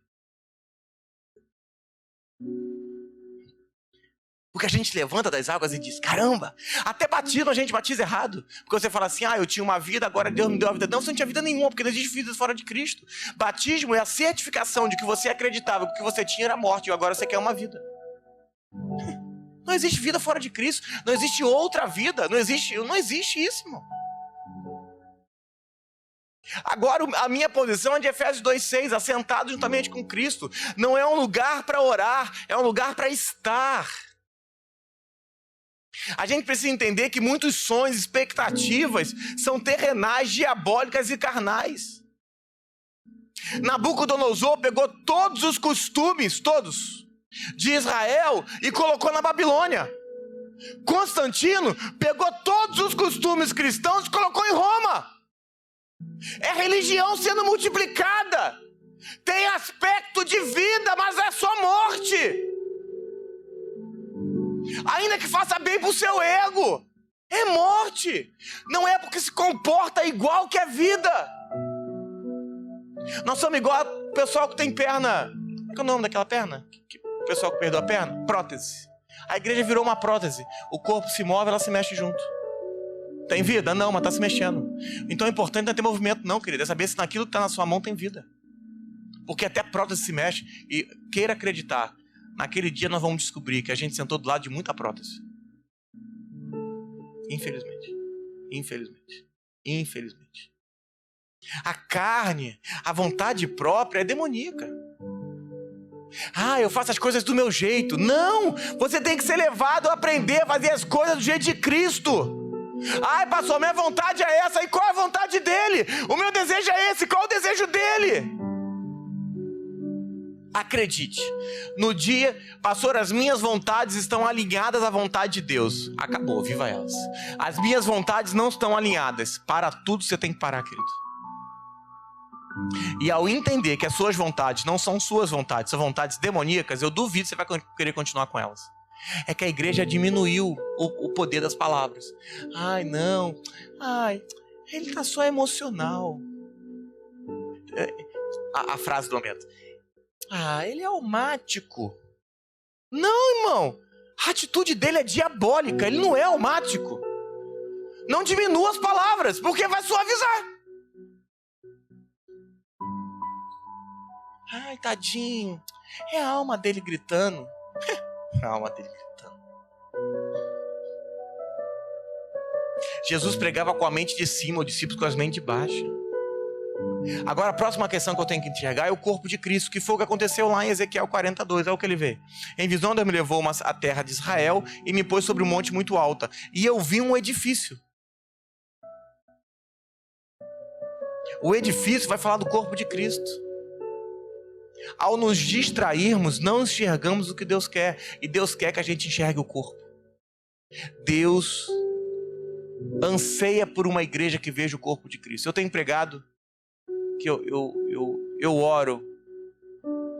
Porque a gente levanta das águas e diz, caramba, até batismo a gente batiza errado. Porque você fala assim, eu tinha uma vida, agora Deus me deu uma vida. Não, você não tinha vida nenhuma, porque não existe vida fora de Cristo. Batismo é a certificação de que você acreditava que o que você tinha era morte e agora você quer uma vida. Não existe vida fora de Cristo. Não existe outra vida. Não existe isso, irmão. Agora a minha posição é de Efésios 2,6, assentado juntamente com Cristo. Não é um lugar para orar, é um lugar para estar. A gente precisa entender que muitos sonhos, expectativas são terrenais, diabólicas e carnais. Nabucodonosor pegou todos os costumes, todos, de Israel e colocou na Babilônia. Constantino pegou todos os costumes cristãos e colocou em Roma. É religião sendo multiplicada. Tem aspecto de vida, mas é só morte. Ainda que faça bem pro seu ego, é morte. Não é porque se comporta igual que é vida. Nós somos igual ao pessoal que tem perna. Qual é o nome daquela perna? O pessoal que perdeu a perna? Prótese. A igreja virou uma prótese. O corpo se move, ela se mexe junto. Tem vida? Não, mas está se mexendo. Então é importante não ter movimento não, querido. É saber se naquilo que está na sua mão tem vida. Porque até a prótese se mexe. E queira acreditar, naquele dia nós vamos descobrir que a gente sentou do lado de muita prótese. Infelizmente. Infelizmente. Infelizmente. A carne, a vontade própria é demoníaca. Eu faço as coisas do meu jeito. Não! Você tem que ser levado a aprender a fazer as coisas do jeito de Cristo. Pastor, minha vontade é essa. E qual é a vontade dele? O meu desejo é esse. Qual é o desejo dele? Acredite. No dia, pastor, as minhas vontades estão alinhadas à vontade de Deus. Acabou, viva elas. As minhas vontades não estão alinhadas. Para tudo você tem que parar, querido. E ao entender que as suas vontades não são suas vontades, são vontades demoníacas, eu duvido que você vai querer continuar com elas. É que a igreja diminuiu o poder das palavras. Não. Ele tá só emocional. A frase do momento. Ele é almático. Não, irmão. A atitude dele é diabólica. Ele não é almático. Não diminua as palavras, porque vai suavizar. Tadinho. É a alma dele gritando. A alma dele gritando. Jesus pregava com a mente de cima, os discípulos com as mentes de baixo. Agora a próxima questão que eu tenho que enxergar é o corpo de Cristo, que foi o que aconteceu lá em Ezequiel 42. É o que ele vê. Em visão Deus me levou à terra de Israel e me pôs sobre um monte muito alta. E eu vi um edifício. O edifício vai falar do corpo de Cristo. Ao nos distrairmos, não enxergamos o que Deus quer. E Deus quer que a gente enxergue o corpo. Deus anseia por uma igreja que veja o corpo de Cristo. Eu tenho pregado que eu oro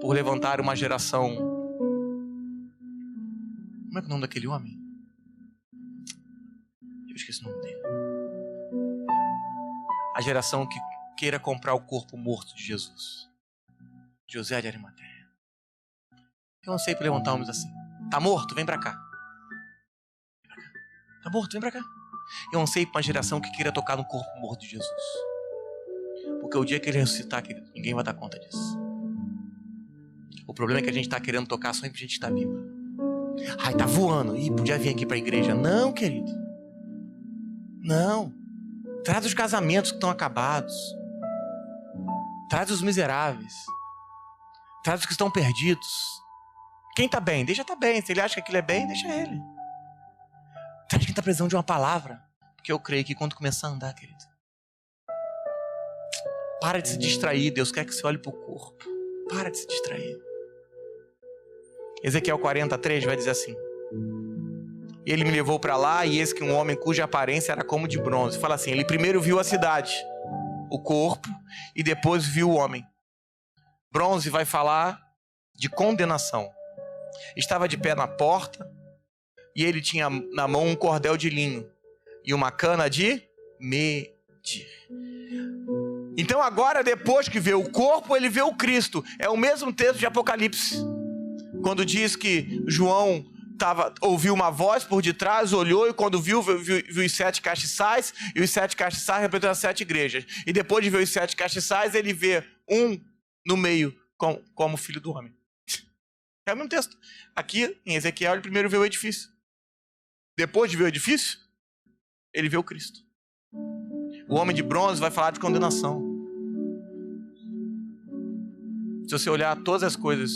por levantar uma geração. Como é que é o nome daquele homem? Eu esqueci o nome dele. A geração que queira comprar o corpo morto de Jesus. José de Arimateia. Eu não sei por levantar homens assim. Tá morto? Vem pra cá. Tá morto? Vem pra cá. Eu não sei pra uma geração que queira tocar no corpo morto de Jesus. Porque o dia que ele ressuscitar, querido, ninguém vai dar conta disso. O problema é que a gente tá querendo tocar só em gente que tá viva. Tá voando. Podia vir aqui pra igreja. Não, querido. Não. Traz os casamentos que estão acabados. Traz os miseráveis. Traz os que estão perdidos. Quem está bem, deixa estar bem. Se ele acha que aquilo é bem, deixa ele. Traz quem está precisando de uma palavra. Porque eu creio que quando começar a andar, querido, para de se distrair. Deus quer que você olhe para o corpo. Para de se distrair. Ezequiel 43 vai dizer assim: ele me levou para lá, e eis que um homem cuja aparência era como de bronze. Fala assim, ele primeiro viu a cidade, o corpo, e depois viu o homem. Bronze vai falar de condenação. Estava de pé na porta, e ele tinha na mão um cordel de linho e uma cana de medir. Então agora, depois que vê o corpo, ele vê o Cristo. É o mesmo texto de Apocalipse, quando diz que João ouviu uma voz por detrás, olhou, e quando viu os 7 castiçais, e os 7 castiçais representam as 7 igrejas. E depois de ver os 7 castiçais, ele vê um no meio, como filho do homem. É o mesmo texto. Aqui, em Ezequiel, ele primeiro vê o edifício. Depois de ver o edifício, ele vê o Cristo. O homem de bronze vai falar de condenação. Se você olhar todas as coisas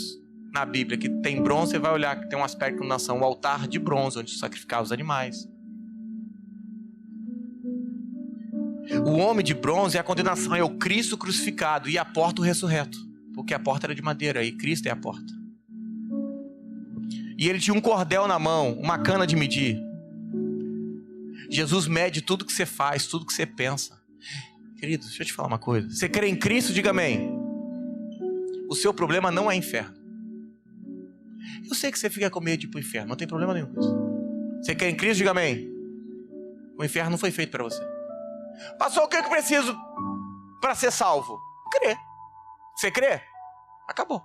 na Bíblia que tem bronze, você vai olhar que tem um aspecto de condenação, o altar de bronze, onde sacrificava os animais. O homem de bronze é a condenação, é o Cristo crucificado e a porta o ressurreto, porque a porta era de madeira e Cristo é a porta. E ele tinha um cordel na mão, uma cana de medir. Jesus mede tudo que você faz, tudo que você pensa. Querido, deixa eu te falar uma coisa. Você crê em Cristo? Diga amém. O seu problema não é inferno. Eu sei que você fica com medo de ir pro inferno, não tem problema nenhum com isso. Você crê em Cristo? Diga amém. O inferno não foi feito para você. Pastor, o que eu preciso para ser salvo? Crer. Você crê? Acabou.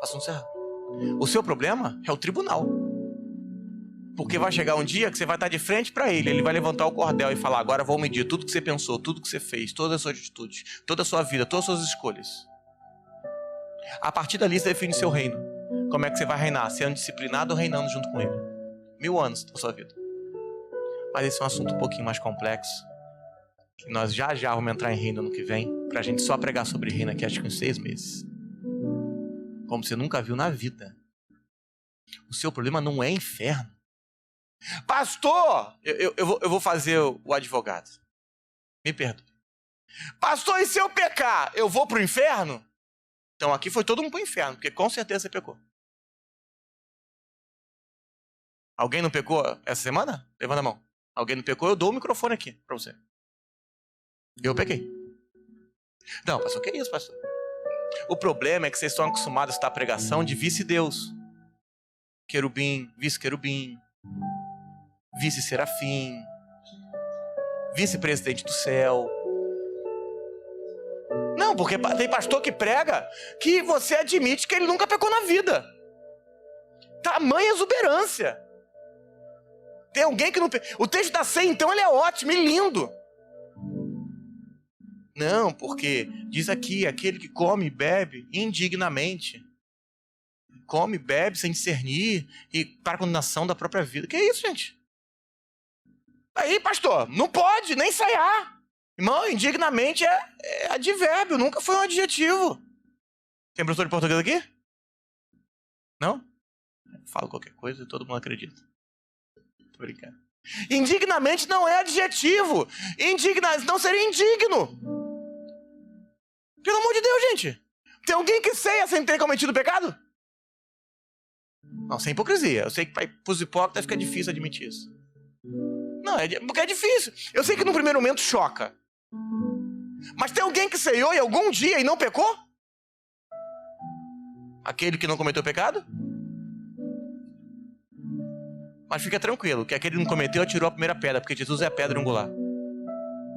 Assunto encerrado. O seu problema é o tribunal. Porque vai chegar um dia que você vai estar de frente para ele. Ele vai levantar o cordel e falar: agora vou medir tudo que você pensou, tudo que você fez, todas as suas atitudes, toda a sua vida, todas as suas escolhas. A partir dali você define seu reino. Como é que você vai reinar? Sendo disciplinado ou reinando junto com ele? 1000 anos da sua vida. Mas esse é um assunto um pouquinho mais complexo, que nós já vamos entrar em reino no que vem, pra gente só pregar sobre reino aqui, acho que em 6 meses. Como você nunca viu na vida. O seu problema não é inferno. Pastor, eu vou fazer o advogado. Me perdoe. Pastor, e se eu pecar, eu vou pro inferno? Então aqui foi todo mundo pro inferno, porque com certeza você pecou. Alguém não pecou essa semana? Levanta a mão. Alguém não pecou? Eu dou o microfone aqui pra você. Eu pequei. Não, pastor, que isso, pastor? O problema é que vocês estão acostumados a estar a pregação de vice-deus. Querubim, vice-querubim, vice-serafim, vice-presidente do céu. Não, porque tem pastor que prega que você admite que ele nunca pecou na vida. Tamanha exuberância. Tem alguém que não... O texto da ceia, então, ele é ótimo e lindo. Não, porque diz aqui, aquele que come e bebe indignamente. Come e bebe sem discernir e para a condenação da própria vida. Que é isso, gente? Aí, pastor, não pode nem ensaiar. Irmão, indignamente é advérbio, nunca foi um adjetivo. Tem professor de português aqui? Não? Falo qualquer coisa e todo mundo acredita. Tô brincando. Indignamente não é adjetivo. Não seria indigno. Pelo amor de Deus, gente. Tem alguém que ceia sem ter cometido pecado? Não, sem hipocrisia. Eu sei que para os hipócritas fica difícil admitir isso. Não, porque é difícil. Eu sei que no primeiro momento choca. Mas tem alguém que ceiou em algum dia e não pecou? Aquele que não cometeu pecado? Mas fica tranquilo, que aquele que não cometeu atirou a primeira pedra, porque Jesus é a pedra angular.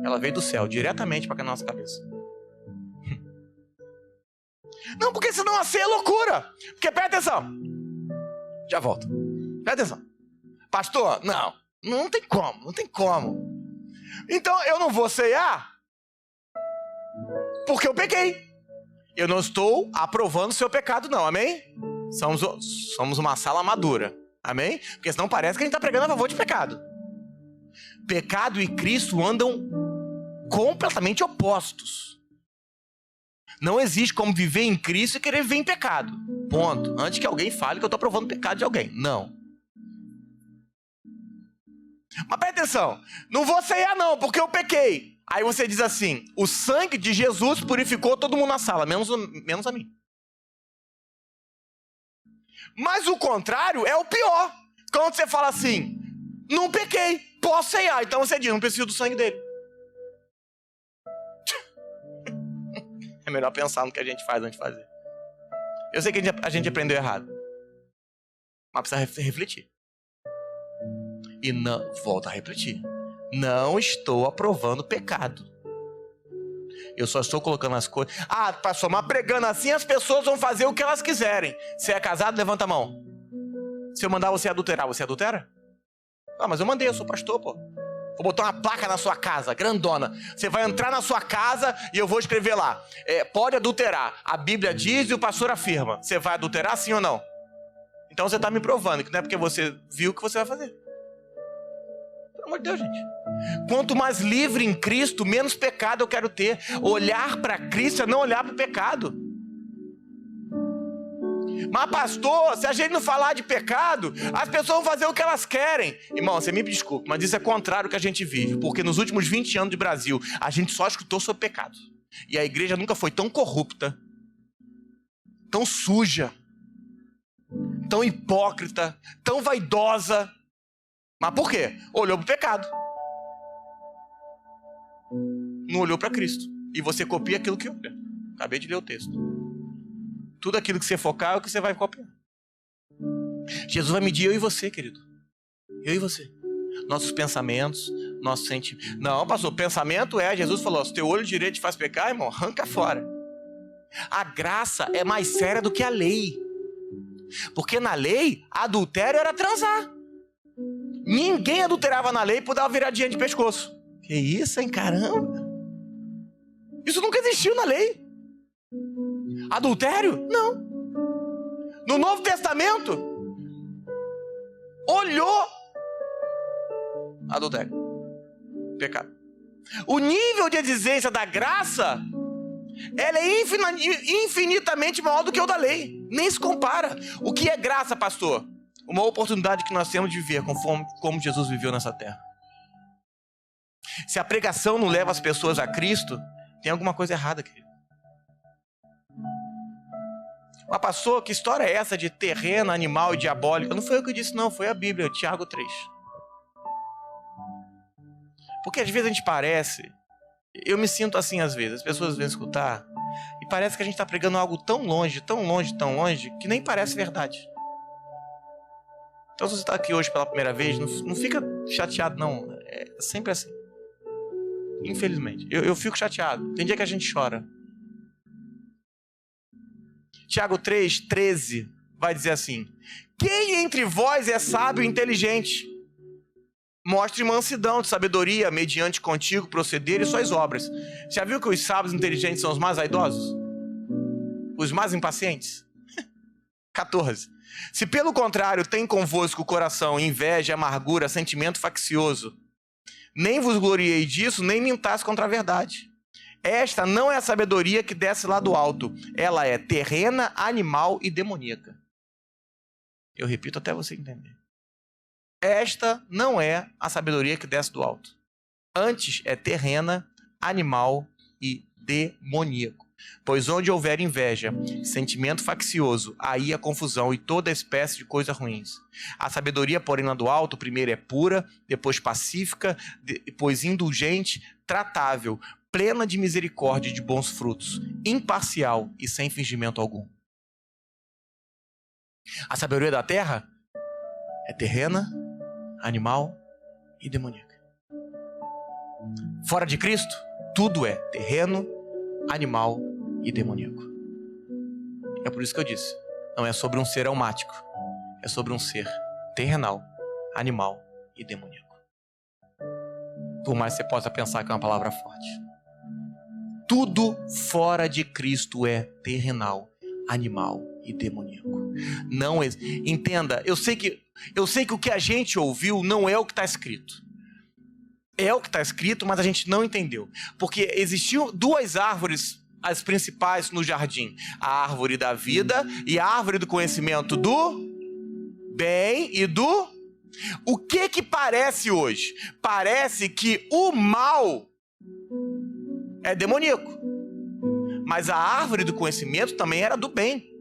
Ela veio do céu, diretamente para a nossa cabeça. Não, porque senão a ceia é loucura. Porque presta atenção. Já volto. Presta atenção. Pastor, não tem como. Então eu não vou ceiar porque eu pequei. Eu não estou aprovando o seu pecado, não, amém? Somos uma sala madura, amém? Porque senão parece que a gente está pregando a favor de pecado. Pecado e Cristo andam completamente opostos. Não existe como viver em Cristo e querer viver em pecado. Ponto. Antes que alguém fale que eu estou aprovando o pecado de alguém. Não. Mas presta atenção. Não vou ceiar não, porque eu pequei. Aí você diz assim: o sangue de Jesus purificou todo mundo na sala, menos a mim. Mas o contrário é o pior. Quando você fala assim: não pequei, posso ceiar. Então você diz: não preciso do sangue dele. É melhor pensar no que a gente faz antes de fazer. Eu sei que a gente aprendeu errado, mas precisa refletir. E não, volta a repetir. Não estou aprovando pecado. Eu só estou colocando as coisas. Ah, pastor, mas pregando assim as pessoas vão fazer o que elas quiserem. Se é casado, levanta a mão. Se eu mandar você adulterar, você adultera? Ah, mas eu mandei, eu sou pastor, pô. Vou botar uma placa na sua casa, grandona. Você vai entrar na sua casa e eu vou escrever lá: pode adulterar. A Bíblia diz e o pastor afirma. Você vai adulterar, sim ou não? Então você está me provando que não é porque você viu que você vai fazer. Pelo amor de Deus, gente. Quanto mais livre em Cristo, menos pecado eu quero ter. Olhar para Cristo é não olhar para o pecado. Mas pastor, se a gente não falar de pecado, as pessoas vão fazer o que elas querem. Irmão, você me desculpe, mas isso é contrário ao que a gente vive. Porque nos últimos 20 anos de Brasil, a gente só escutou sobre pecado. E a igreja nunca foi tão corrupta, tão suja, tão hipócrita, tão vaidosa. Mas por quê? Olhou para o pecado. Não olhou para Cristo. E você copia aquilo que olha. Acabei de ler o texto. Tudo aquilo que você focar é o que você vai copiar. Jesus vai medir eu e você, querido. Eu e você. Nossos pensamentos, nossos sentimentos. Não, pastor, pensamento Jesus falou, se teu olho direito te faz pecar, irmão, arranca fora. A graça é mais séria do que a lei. Porque na lei, adultério era transar. Ninguém adulterava na lei por dar uma viradinha de pescoço. Que isso, hein, caramba? Isso nunca existiu na lei. Adultério? Não. No Novo Testamento, olhou. Adultério. Pecado. O nível de exigência da graça, ela é infinitamente maior do que o da lei. Nem se compara. O que é graça, pastor? Uma oportunidade que nós temos de viver como Jesus viveu nessa terra. Se a pregação não leva as pessoas a Cristo, tem alguma coisa errada, querido. Mas pastor, que história é essa de terreno, animal e diabólico? Não foi eu que disse, não. Foi a Bíblia, Tiago 3. Porque às vezes a gente parece... Eu me sinto assim às vezes. As pessoas vêm escutar e parece que a gente está pregando algo tão longe, tão longe, tão longe, que nem parece verdade. Então se você está aqui hoje pela primeira vez, não fica chateado, não. É sempre assim. Infelizmente. Eu fico chateado. Tem dia que a gente chora. Tiago 3:13 vai dizer assim: quem entre vós é sábio e inteligente? Mostre mansidão de sabedoria mediante contigo proceder e suas obras. Já viu que os sábios e inteligentes são os mais vaidosos? Os mais impacientes? 14. Se pelo contrário tem convosco o coração inveja, amargura, sentimento faccioso, nem vos gloriei disso, nem mintais contra a verdade. Esta não é a sabedoria que desce lá do alto. Ela é terrena, animal e demoníaca. Eu repito até você entender. Esta não é a sabedoria que desce do alto. Antes é terrena, animal e demoníaco. Pois onde houver inveja, sentimento faccioso, aí há confusão e toda espécie de coisas ruins. A sabedoria, porém, lá do alto, primeiro é pura, depois pacífica, depois indulgente, tratável, plena de misericórdia e de bons frutos, imparcial e sem fingimento algum. A sabedoria da terra é terrena, animal e demoníaca. Fora de Cristo, tudo é terreno, animal e demoníaco. É por isso que eu disse, não é sobre um ser almático, é sobre um ser terrenal, animal e demoníaco. Por mais que você possa pensar que é uma palavra forte. Tudo fora de Cristo é terrenal, animal e demoníaco. Não é... Entenda, eu sei que o que a gente ouviu não é o que está escrito. É o que está escrito, mas a gente não entendeu. Porque existiam duas árvores, as principais no jardim. A árvore da vida e a árvore do conhecimento do bem e do... O que parece hoje? Parece que o mal é demoníaco. Mas a árvore do conhecimento também era do bem.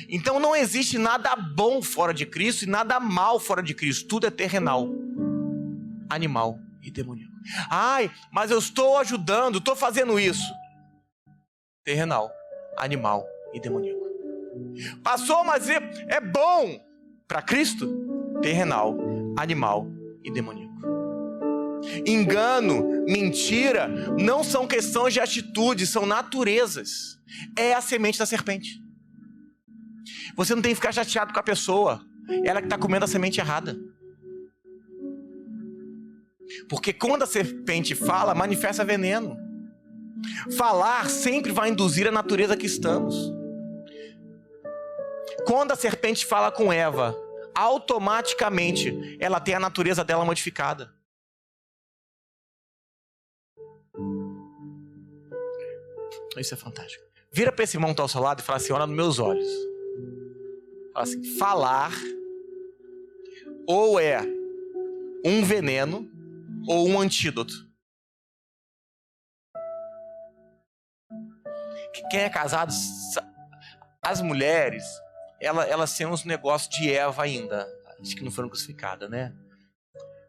Então não existe nada bom fora de Cristo e nada mal fora de Cristo. Tudo é terrenal, animal e demoníaco. Ai, mas eu estou ajudando, estou fazendo isso. Terrenal, animal e demoníaco. Passou, mas é bom para Cristo? Terrenal, animal e demoníaco. Engano, mentira, não são questões de atitude, são naturezas. É a semente da serpente. Você não tem que ficar chateado com a pessoa. Ela que está comendo a semente errada. Porque quando a serpente fala, manifesta veneno. Falar sempre vai induzir a natureza que estamos. Quando a serpente fala com Eva, automaticamente ela tem a natureza dela modificada. Isso é fantástico. Vira para esse irmão que está ao seu lado e fala assim: olha nos meus olhos. Fala assim, falar ou é um veneno ou um antídoto. Quem é casado, as mulheres, elas têm uns negócios de Eva ainda. Acho que não foram crucificadas, né?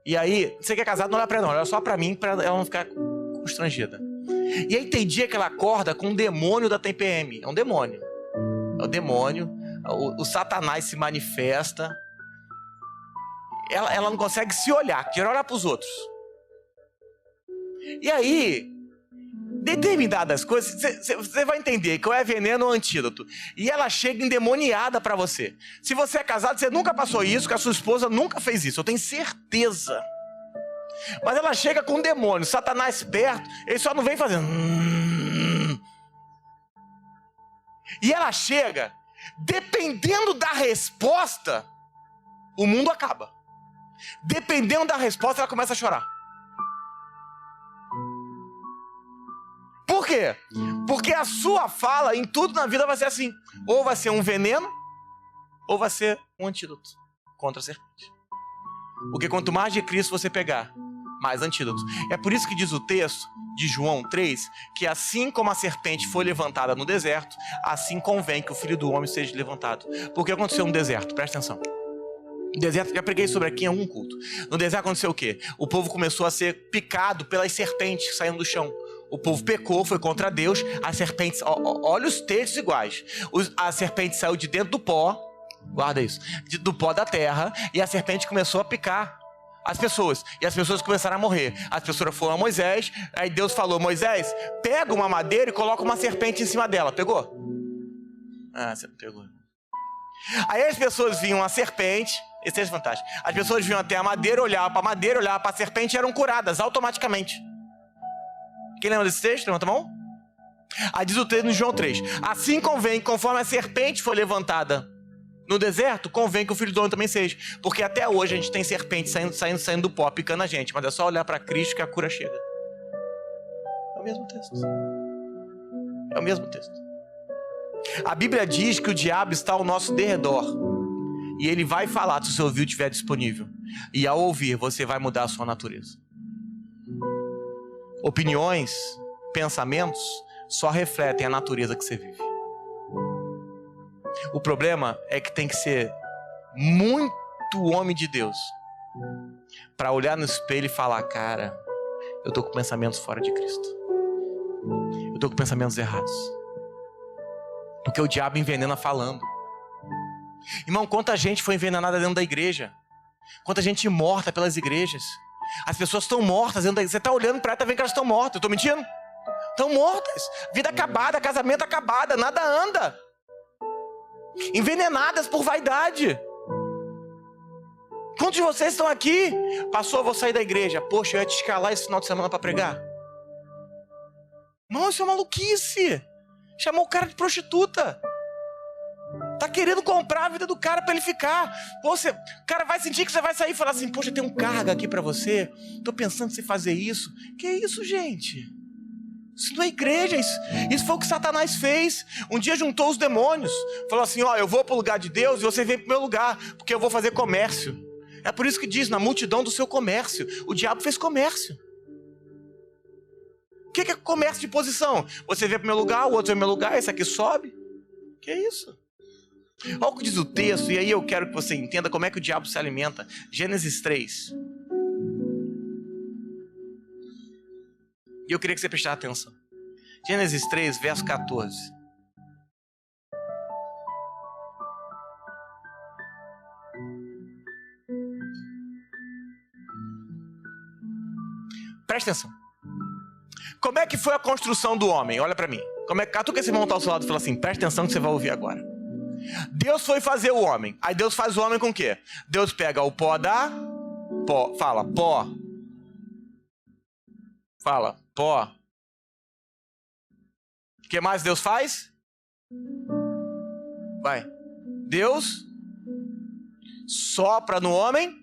E aí, você que é casado, não olha pra ela não, olha só pra mim, pra ela não ficar constrangida. E aí tem dia que ela acorda com um demônio da TPM. É um demônio. É o demônio. O Satanás se manifesta. Ela não consegue se olhar, quer olhar pros outros. E aí, determinadas coisas, você vai entender que ou é veneno ou antídoto. E ela chega endemoniada pra você. Se você é casado, você nunca passou isso, que a sua esposa nunca fez isso, eu tenho certeza. Mas ela chega com um demônio, Satanás perto, ele só não vem fazendo. E ela chega, dependendo da resposta, o mundo acaba. Dependendo da resposta, ela começa a chorar. Por quê? Porque a sua fala em tudo na vida vai ser assim. Ou vai ser um veneno, ou vai ser um antídoto contra a serpente. Porque quanto mais de Cristo você pegar, mais antídotos. É por isso que diz o texto de João 3, que assim como a serpente foi levantada no deserto, assim convém que o Filho do Homem seja levantado. Porque aconteceu no deserto, presta atenção. No deserto, já preguei sobre aqui em algum culto. No deserto aconteceu o quê? O povo começou a ser picado pelas serpentes que saíam do chão. O povo pecou, foi contra Deus. As serpentes, olha os textos iguais. A serpente saiu de dentro do pó, guarda isso, do pó da terra, e a serpente começou a picar as pessoas. E as pessoas começaram a morrer. As pessoas foram a Moisés, aí Deus falou, Moisés, pega uma madeira e coloca uma serpente em cima dela. Pegou? Ah, você não pegou. Aí as pessoas viam a serpente, esse é fantástico. As pessoas vinham até a madeira, olhavam para a madeira, olhavam para a serpente e eram curadas automaticamente. Quem lembra desse texto? Levanta a mão. Aí diz o texto no João 3. Assim convém, conforme a serpente foi levantada no deserto, convém que o Filho do Homem também seja. Porque até hoje a gente tem serpente saindo do pó, picando a gente. Mas é só olhar para Cristo que a cura chega. É o mesmo texto. É o mesmo texto. A Bíblia diz que o diabo está ao nosso derredor. E ele vai falar se o seu ouvido estiver disponível. E ao ouvir, você vai mudar a sua natureza. Opiniões, pensamentos, só refletem a natureza que você vive. O problema é que tem que ser muito homem de Deus para olhar no espelho e falar, cara, eu tô com pensamentos fora de Cristo. Eu tô com pensamentos errados. Porque o diabo envenena falando. Irmão, quanta gente foi envenenada dentro da igreja? Quanta gente morta pelas igrejas? As pessoas estão mortas dentro da igreja. Você está olhando para ela, tá vendo que elas estão mortas. Eu estou mentindo? Estão mortas. Vida acabada, casamento acabado, nada anda. Envenenadas por vaidade. Quantos de vocês estão aqui? Pastor, eu vou sair da igreja. Poxa, eu ia te escalar esse final de semana para pregar. Não, isso é maluquice. Chamou o cara de prostituta. Tá querendo comprar a vida do cara pra ele ficar. Pô, o cara vai sentir que você vai sair e falar assim, poxa, tem um cargo aqui pra você. Tô pensando em você fazer isso. Que isso, gente? Isso não é igreja. Isso foi o que Satanás fez. Um dia juntou os demônios. Falou assim, ó, eu vou pro lugar de Deus e você vem pro meu lugar. Porque eu vou fazer comércio. É por isso que diz, na multidão do seu comércio. O diabo fez comércio. O que é comércio de posição? Você vem pro meu lugar, o outro vem pro meu lugar, esse aqui sobe. Que é isso? Olha o que diz o texto, e aí eu quero que você entenda como é que o diabo se alimenta. Gênesis 3. E eu queria que você prestasse atenção. Gênesis 3, verso 14. Presta atenção. Como é que foi a construção do homem? Olha pra mim. Como é que tu que esse irmão tá ao seu lado e fala assim, presta atenção que você vai ouvir agora. Deus foi fazer o homem. Aí Deus faz o homem com o quê? Deus pega o pó da... Pó. Fala, pó. Fala, pó. O que mais Deus faz? Vai. Deus sopra no homem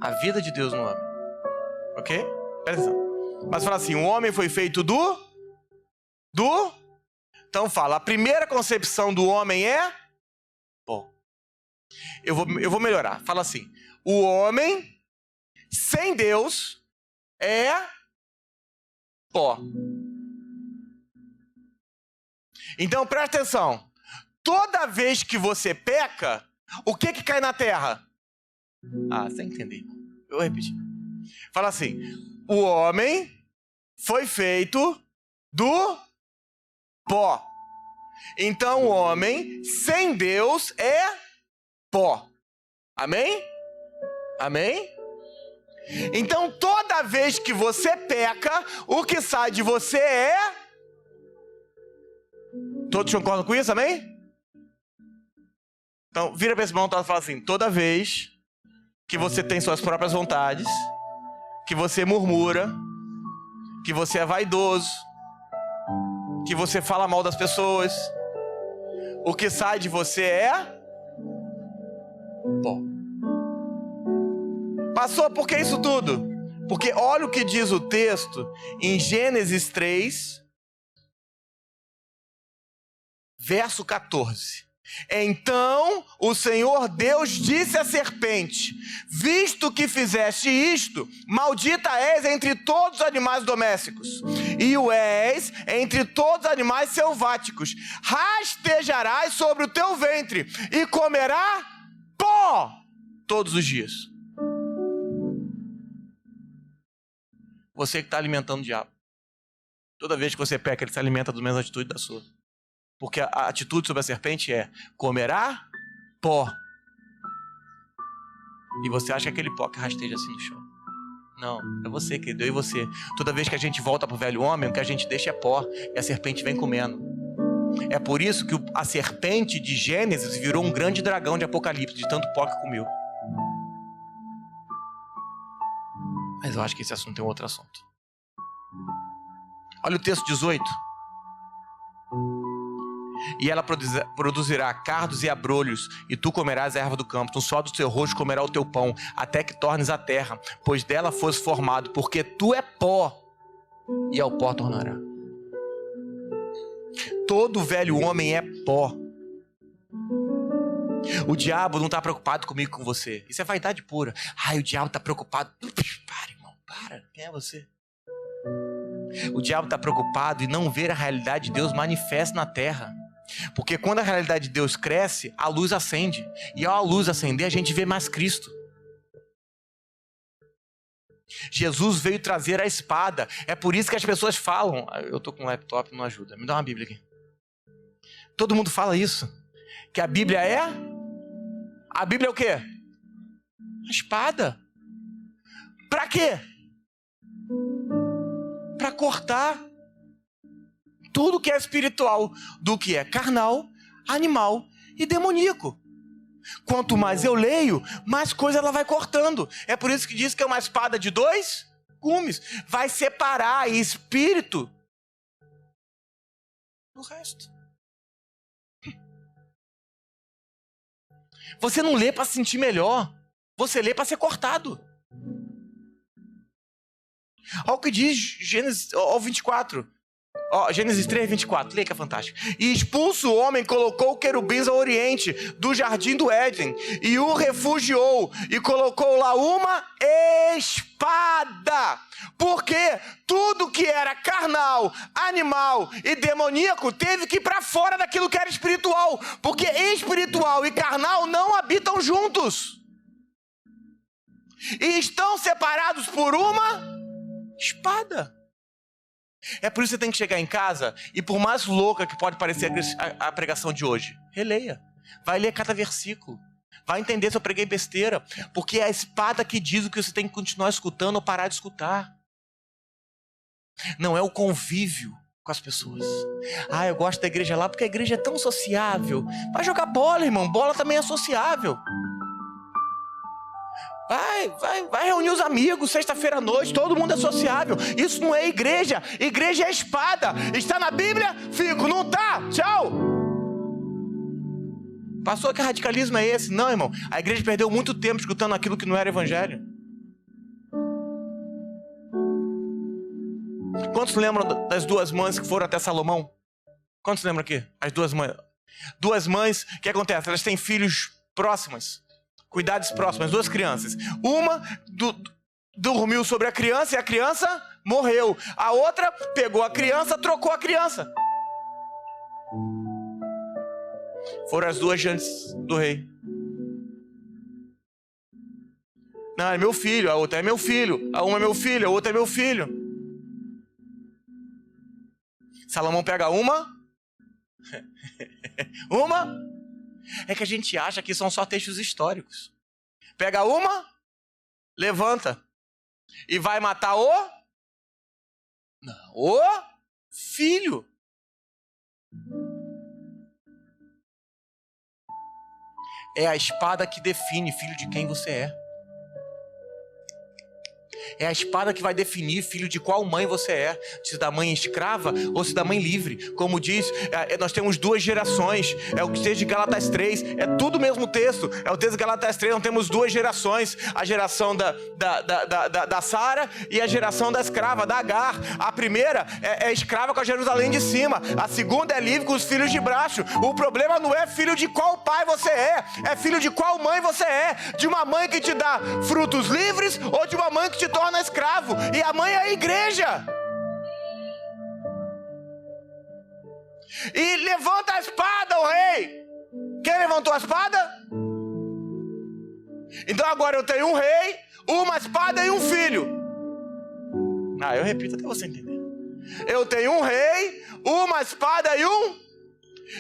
a vida de Deus no homem. Ok? Presta atenção. Mas fala assim, o homem foi feito do... Então fala, a primeira concepção do homem é pó. Eu vou melhorar. Fala assim, o homem sem Deus é pó. Então presta atenção. Toda vez que você peca, o que cai na terra? Você entendeu? Eu vou repetir. Fala assim, o homem foi feito do pó. Então o homem sem Deus é pó. Amém? Amém? Então toda vez que você peca, o que sai de você é... Todos concordam com isso, amém? Então vira para esse irmão e fala assim, toda vez que você tem suas próprias vontades, que você murmura, que você é vaidoso, que você fala mal das pessoas, o que sai de você é pó. Passou por que isso tudo? Porque olha o que diz o texto em Gênesis 3, verso 14. Então o Senhor Deus disse à serpente, visto que fizeste isto, maldita és entre todos os animais domésticos, e o és entre todos os animais selváticos. Rastejarás sobre o teu ventre, e comerá pó todos os dias. Você que está alimentando o diabo. Toda vez que você peca, ele se alimenta das mesmas atitudes da sua. Porque a atitude sobre a serpente é, comerá pó. E você acha que aquele pó que rasteja assim no chão. Não, é você que deu e você. Toda vez que a gente volta pro velho homem, o que a gente deixa é pó. E a serpente vem comendo. É por isso que a serpente de Gênesis virou um grande dragão de Apocalipse, de tanto pó que comeu. Mas eu acho que esse assunto é um outro assunto. Olha o texto 18. E ela produzirá cardos e abrolhos, e tu comerás a erva do campo. No sol do teu rosto comerá o teu pão, até que tornes a terra, pois dela fosse formado, porque tu é pó, e ao pó tornará. Todo velho homem é pó. O diabo não está preocupado comigo, com você. Isso é vaidade pura. O diabo está preocupado. Para, irmão, para. Quem é você? O diabo está preocupado em não ver a realidade de Deus manifesta na terra. Porque quando a realidade de Deus cresce, a luz acende. E ao a luz acender, a gente vê mais Cristo. Jesus veio trazer a espada. É por isso que as pessoas falam... Eu estou com um laptop, não ajuda. Me dá uma Bíblia aqui. Todo mundo fala isso. Que a Bíblia é... A Bíblia é o quê? A espada. Para quê? Para cortar tudo que é espiritual do que é carnal, animal e demoníaco. Quanto mais eu leio, mais coisa ela vai cortando. É por isso que diz que é uma espada de dois gumes. Vai separar espírito do resto. Você não lê para se sentir melhor. Você lê para ser cortado. Olha o que diz Gênesis 24. Gênesis 3, 24. Lê que é fantástico. E expulso o homem, colocou querubins ao oriente do jardim do Éden, e o refugiou, e colocou lá uma espada. Porque tudo que era carnal, animal e demoníaco teve que ir para fora daquilo que era espiritual. Porque espiritual e carnal não habitam juntos. E estão separados por uma espada. É por isso que você tem que chegar em casa e, por mais louca que pode parecer a pregação de hoje, releia. Vai ler cada versículo. Vai entender se eu preguei besteira. Porque é a espada que diz o que você tem que continuar escutando ou parar de escutar. Não é o convívio com as pessoas. Eu gosto da igreja lá porque a igreja é tão sociável. Vai jogar bola, irmão. Bola também é sociável. Vai reunir os amigos, sexta-feira à noite, todo mundo é sociável. Isso não é igreja. Igreja é espada. Está na Bíblia? Fico. Não está? Tchau. Passou que radicalismo é esse? Não, irmão. A igreja perdeu muito tempo escutando aquilo que não era evangelho. Quantos lembram das duas mães que foram até Salomão? Quantos lembram aqui? As duas mães. Duas mães, o que acontece? Elas têm filhos próximos, cuidados próximos, duas crianças. Uma dormiu sobre a criança e a criança morreu. A outra pegou a criança, trocou a criança. Foram as duas diante do rei. Não, é meu filho, a outra é meu filho. A uma é meu filho, a outra é meu filho. Salomão pega uma. Uma. É que a gente acha que são só textos históricos. Pega uma, levanta e vai matar o filho. É a espada que define, filho, de quem você é. É a espada que vai definir, filho, de qual mãe você é. Se da mãe escrava ou se da mãe livre. Como diz, nós temos duas gerações. É o texto de Gálatas 3. É tudo o mesmo texto. É o texto de Gálatas 3. Nós temos duas gerações. A geração da Sara e a geração da escrava, da Agar. A primeira é escrava com a Jerusalém de cima. A segunda é livre com os filhos de baixo. O problema não é filho de qual pai você é. É filho de qual mãe você é. De uma mãe que te dá frutos livres ou de uma mãe que te torna escravo. E a mãe é a igreja. E levanta a espada, o rei. Quem levantou a espada? Então agora eu tenho um rei, uma espada e um filho. Eu repito até você entender. Eu tenho um rei, uma espada e um.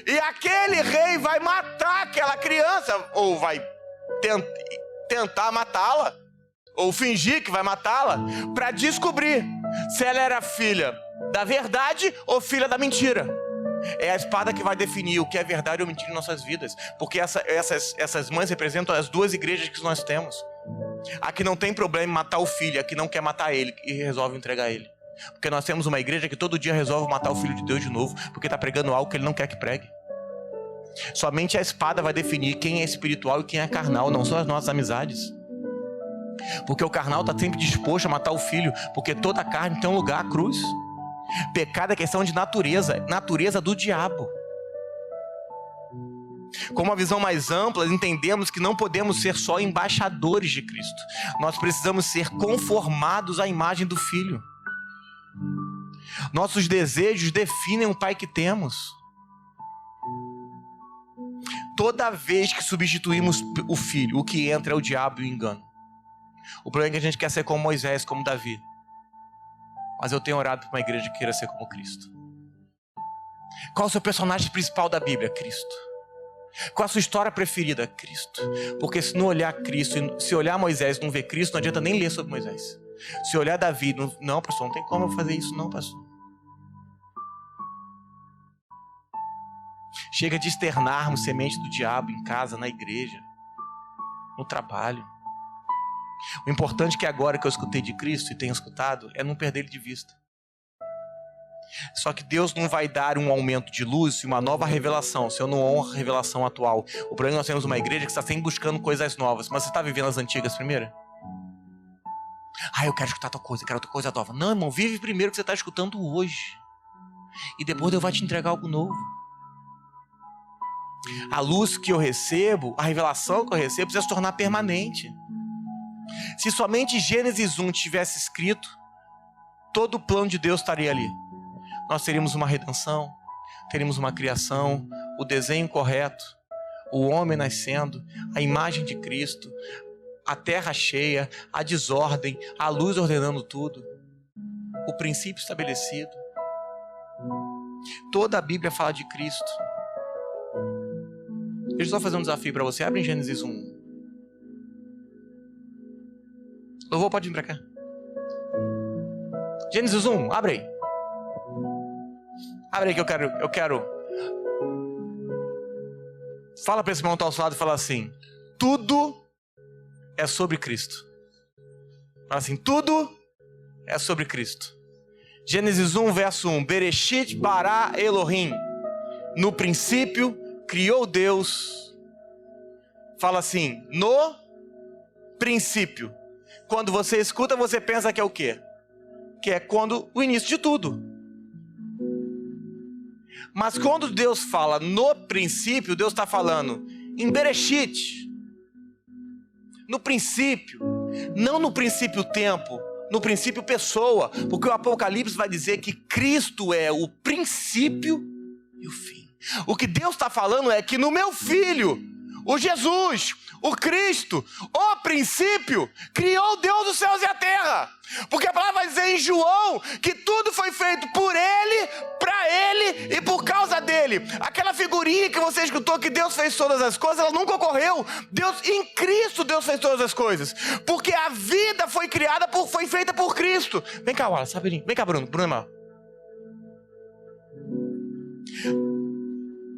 E aquele rei vai matar aquela criança, ou vai tentar matá-la, ou fingir que vai matá-la, para descobrir se ela era filha da verdade ou filha da mentira. É a espada que vai definir o que é verdade ou mentira em nossas vidas. Porque essas mães representam as duas igrejas que nós temos. A que não tem problema em matar o filho, a que não quer matar ele e resolve entregar ele. Porque nós temos uma igreja que todo dia resolve matar o filho de Deus de novo, porque está pregando algo que ele não quer que pregue. Somente a espada vai definir quem é espiritual e quem é carnal, não são as nossas amizades. Porque o carnal está sempre disposto a matar o filho, porque toda carne tem um lugar, a cruz. Pecado é questão de natureza do diabo. Com uma visão mais ampla, entendemos que não podemos ser só embaixadores de Cristo. Nós precisamos ser conformados à imagem do Filho. Nossos desejos definem o Pai que temos. Toda vez que substituímos o Filho, o que entra é o diabo e o engano. O problema é que a gente quer ser como Moisés, como Davi. Mas eu tenho orado por uma igreja que queira ser como Cristo. Qual é o seu personagem principal da Bíblia? Cristo. Qual a sua história preferida? Cristo. Porque se não olhar Cristo, se olhar Moisés e não ver Cristo, não adianta nem ler sobre Moisés. Se olhar Davi, não, pastor, não tem como eu fazer isso não, pastor. Chega de externarmos semente do diabo em casa, na igreja, no trabalho. O importante é que agora que eu escutei de Cristo e tenho escutado, é não perder ele de vista. Só que Deus não vai dar um aumento de luz e uma nova revelação se eu não honro a revelação atual. O problema é que nós temos uma igreja que está sempre buscando coisas novas. Mas você está vivendo as antigas primeiro? Eu quero escutar tal coisa, eu quero outra coisa nova. Não, irmão, vive primeiro o que você está escutando hoje. E depois Deus vai te entregar algo novo. A luz que eu recebo, a revelação que eu recebo precisa se tornar permanente. Se somente Gênesis 1 tivesse escrito, todo o plano de Deus estaria ali. Nós teríamos uma redenção, teríamos uma criação, o desenho correto, o homem nascendo, a imagem de Cristo, a terra cheia, a desordem, a luz ordenando tudo, o princípio estabelecido. Toda a Bíblia fala de Cristo. Deixa eu só fazer um desafio para você. Abre em Gênesis 1. Louvor, pode vir para cá. Gênesis 1, abre aí. Abre aí que eu quero. Fala para esse irmão que está ao seu lado e fala assim: tudo é sobre Cristo. Fala assim: tudo é sobre Cristo. Gênesis 1, verso 1. Bereshit bara Elohim. No princípio criou Deus. Fala assim: no princípio. Quando você escuta, você pensa que é o quê? Que é quando o início de tudo. Mas quando Deus fala no princípio, Deus está falando em Bereshit. No princípio. Não no princípio tempo. No princípio pessoa. Porque o Apocalipse vai dizer que Cristo é o princípio e o fim. O que Deus está falando é que no meu Filho, o Jesus, o Cristo, o princípio, criou Deus os céus e a terra. Porque a palavra vai dizer em João que tudo foi feito por Ele, para Ele e por causa dEle. Aquela figurinha que você escutou que Deus fez todas as coisas, ela nunca ocorreu. Em Cristo Deus fez todas as coisas. Porque a vida foi foi feita por Cristo. Vem cá, Wallace, rapidinho. Vem cá, Bruno. Bruno é mal.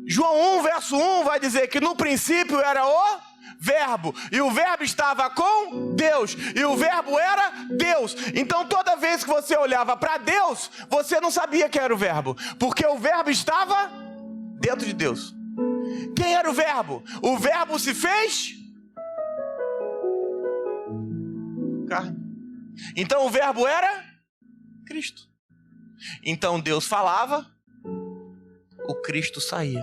João 1, verso 1 vai dizer que no princípio era o Verbo, e o Verbo estava com Deus, e o Verbo era Deus. Então toda vez que você olhava para Deus, você não sabia que era o Verbo, porque o Verbo estava dentro de Deus. Quem era o Verbo? O Verbo se fez carne. Então o Verbo era Cristo. Então Deus falava, o Cristo saía,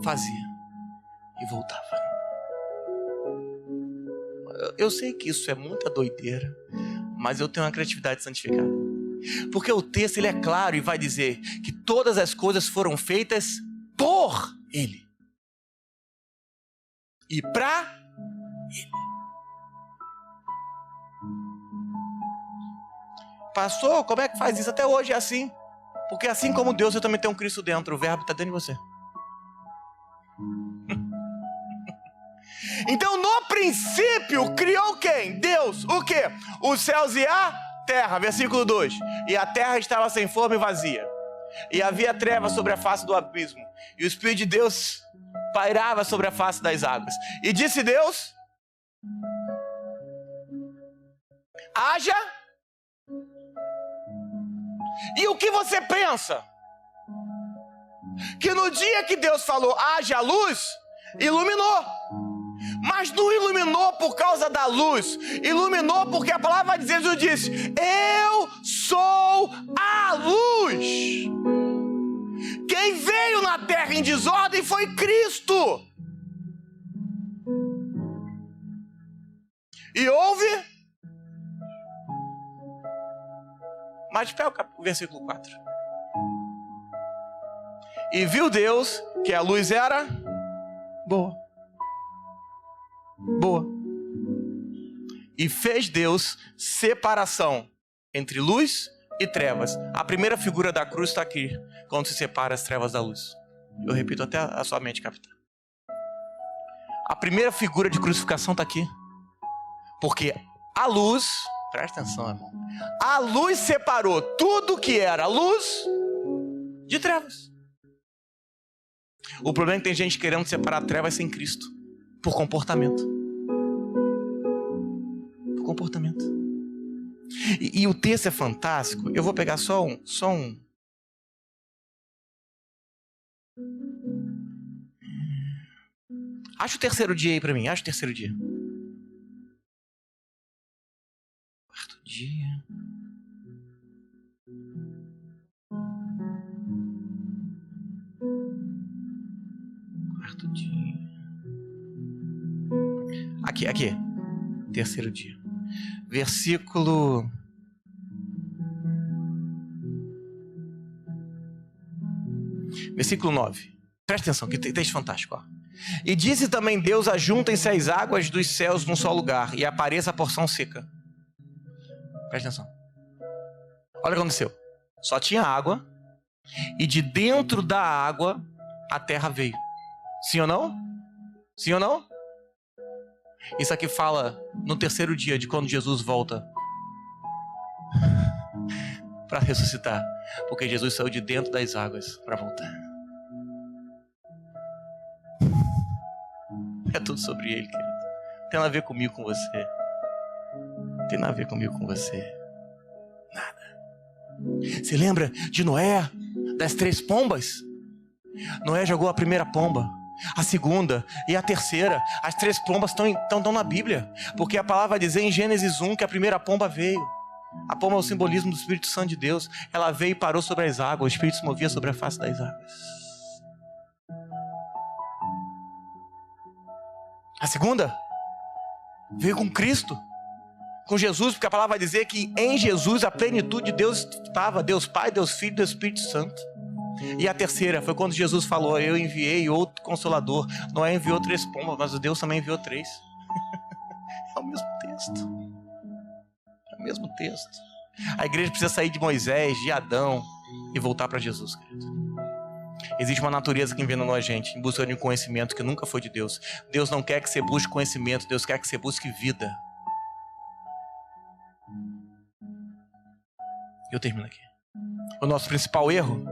fazia e voltava. Eu sei que isso é muita doideira, mas eu tenho uma criatividade santificada. Porque o texto ele é claro e vai dizer que todas as coisas foram feitas por Ele e para Ele. Pastor, como é que faz isso? Até hoje é assim. Porque assim como Deus, eu também tenho um Cristo dentro. O Verbo está dentro de você. Então, no princípio, criou quem? Deus. O quê? Os céus e a terra. Versículo 2. E a terra estava sem forma e vazia. E havia trevas sobre a face do abismo. E o Espírito de Deus pairava sobre a face das águas. E disse Deus: haja. E o que você pensa? Que no dia que Deus falou, haja luz, iluminou. Mas não iluminou por causa da luz. Iluminou porque a palavra vai dizer, Jesus disse, eu sou a luz. Quem veio na terra em desordem foi Cristo. E houve... Mas pega o versículo 4. E viu Deus que a luz era boa. Boa. E fez Deus separação entre luz e trevas. A primeira figura da cruz está aqui, quando se separa as trevas da luz. Eu repito até a sua mente captar. A primeira figura de crucificação está aqui. Porque a luz... Presta atenção, irmão. A luz separou tudo que era luz de trevas. O problema é que tem gente querendo separar trevas sem Cristo. Por comportamento. Por comportamento. E o texto é fantástico. Eu vou pegar só um. Acha o terceiro dia aí pra mim. Acha o terceiro dia. Quarto dia. Quarto dia. Aqui. Terceiro dia. Versículo... Versículo 9. Presta atenção, que texto fantástico, ó. E disse também Deus, ajuntem-se as águas dos céus num só lugar, e apareça a porção seca. Presta atenção. Olha o que aconteceu. Só tinha água, e de dentro da água, a terra veio. Sim ou não? Sim ou não? Isso aqui fala no terceiro dia de quando Jesus volta para ressuscitar. Porque Jesus saiu de dentro das águas para voltar. É tudo sobre Ele, querido. Tem nada a ver comigo, com você. Tem nada a ver comigo, com você. Nada. Você lembra de Noé? Das 3 pombas? Noé jogou a primeira pomba, a segunda e a terceira. As 3 pombas estão na Bíblia. Porque a palavra vai dizer em Gênesis 1 que a primeira pomba veio. A pomba é o simbolismo do Espírito Santo de Deus. Ela veio e parou sobre as águas. O Espírito se movia sobre a face das águas. A segunda veio com Cristo, com Jesus, porque a palavra vai dizer que em Jesus a plenitude de Deus estava, Deus Pai, Deus Filho e Deus Espírito Santo. E a terceira foi quando Jesus falou: eu enviei outro Consolador. Noé enviou 3 pombas, mas Deus também enviou 3. É o mesmo texto. É o mesmo texto. A igreja precisa sair de Moisés, de Adão e voltar para Jesus, querido. Existe uma natureza que envenenou a gente em busca de um conhecimento que nunca foi de Deus. Deus não quer que você busque conhecimento, Deus quer que você busque vida. Eu termino aqui. O nosso principal erro,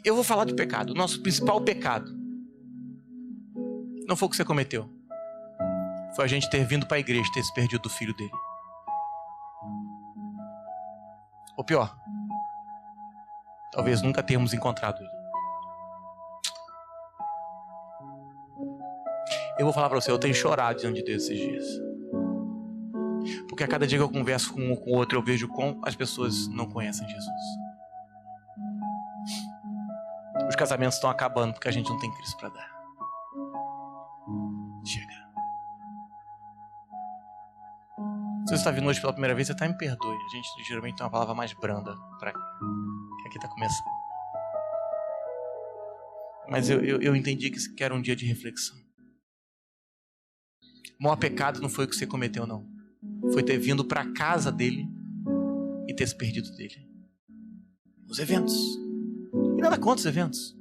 eu vou falar de pecado. O nosso principal pecado não foi o que você cometeu. Foi a gente ter vindo para a igreja e ter se perdido do filho dele. Ou pior, talvez nunca termos encontrado ele. Eu vou falar para você, eu tenho chorado diante de Deus esses dias. Porque a cada dia que eu converso com um com o outro, eu vejo como as pessoas não conhecem Jesus. Os casamentos estão acabando porque a gente não tem Cristo para dar. Chega. Se você está vindo hoje pela primeira vez, você está me perdoe. A gente geralmente tem uma palavra mais branda para que aqui está começando. Mas eu entendi que era um dia de reflexão. O maior pecado não foi o que você cometeu, não. Foi ter vindo para a casa dele e ter se perdido dele. Os eventos. E nada contra os eventos.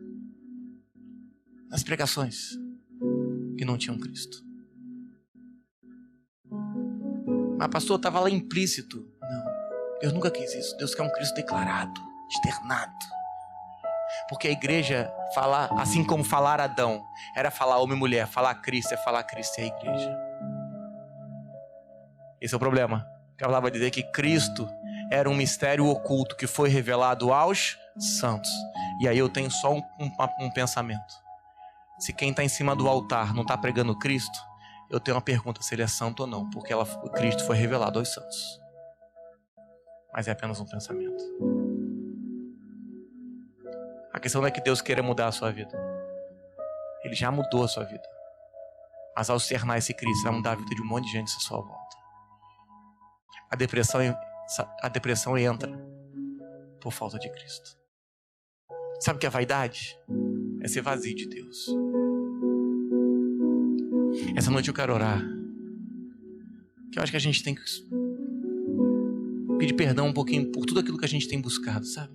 As pregações que não tinham Cristo. Mas pastor, estava lá implícito. Não, Deus nunca quis isso. Deus quer um Cristo declarado, externado. Porque a igreja falar, assim como falar Adão era falar homem e mulher, falar Cristo é falar Cristo e a igreja. Esse é o problema. A palavra vai dizer que Cristo era um mistério oculto que foi revelado aos santos. E aí eu tenho só um pensamento. Se quem está em cima do altar não está pregando Cristo, eu tenho uma pergunta se ele é santo ou não, porque Cristo foi revelado aos santos. Mas é apenas um pensamento. A questão não é que Deus queira mudar a sua vida. Ele já mudou a sua vida. Mas ao externar esse Cristo, vai mudar a vida de um monte de gente à sua volta. A depressão entra por falta de Cristo. Sabe o que é vaidade? É ser vazio de Deus. Essa noite eu quero orar. Que eu acho que a gente tem que pedir perdão um pouquinho por tudo aquilo que a gente tem buscado, sabe?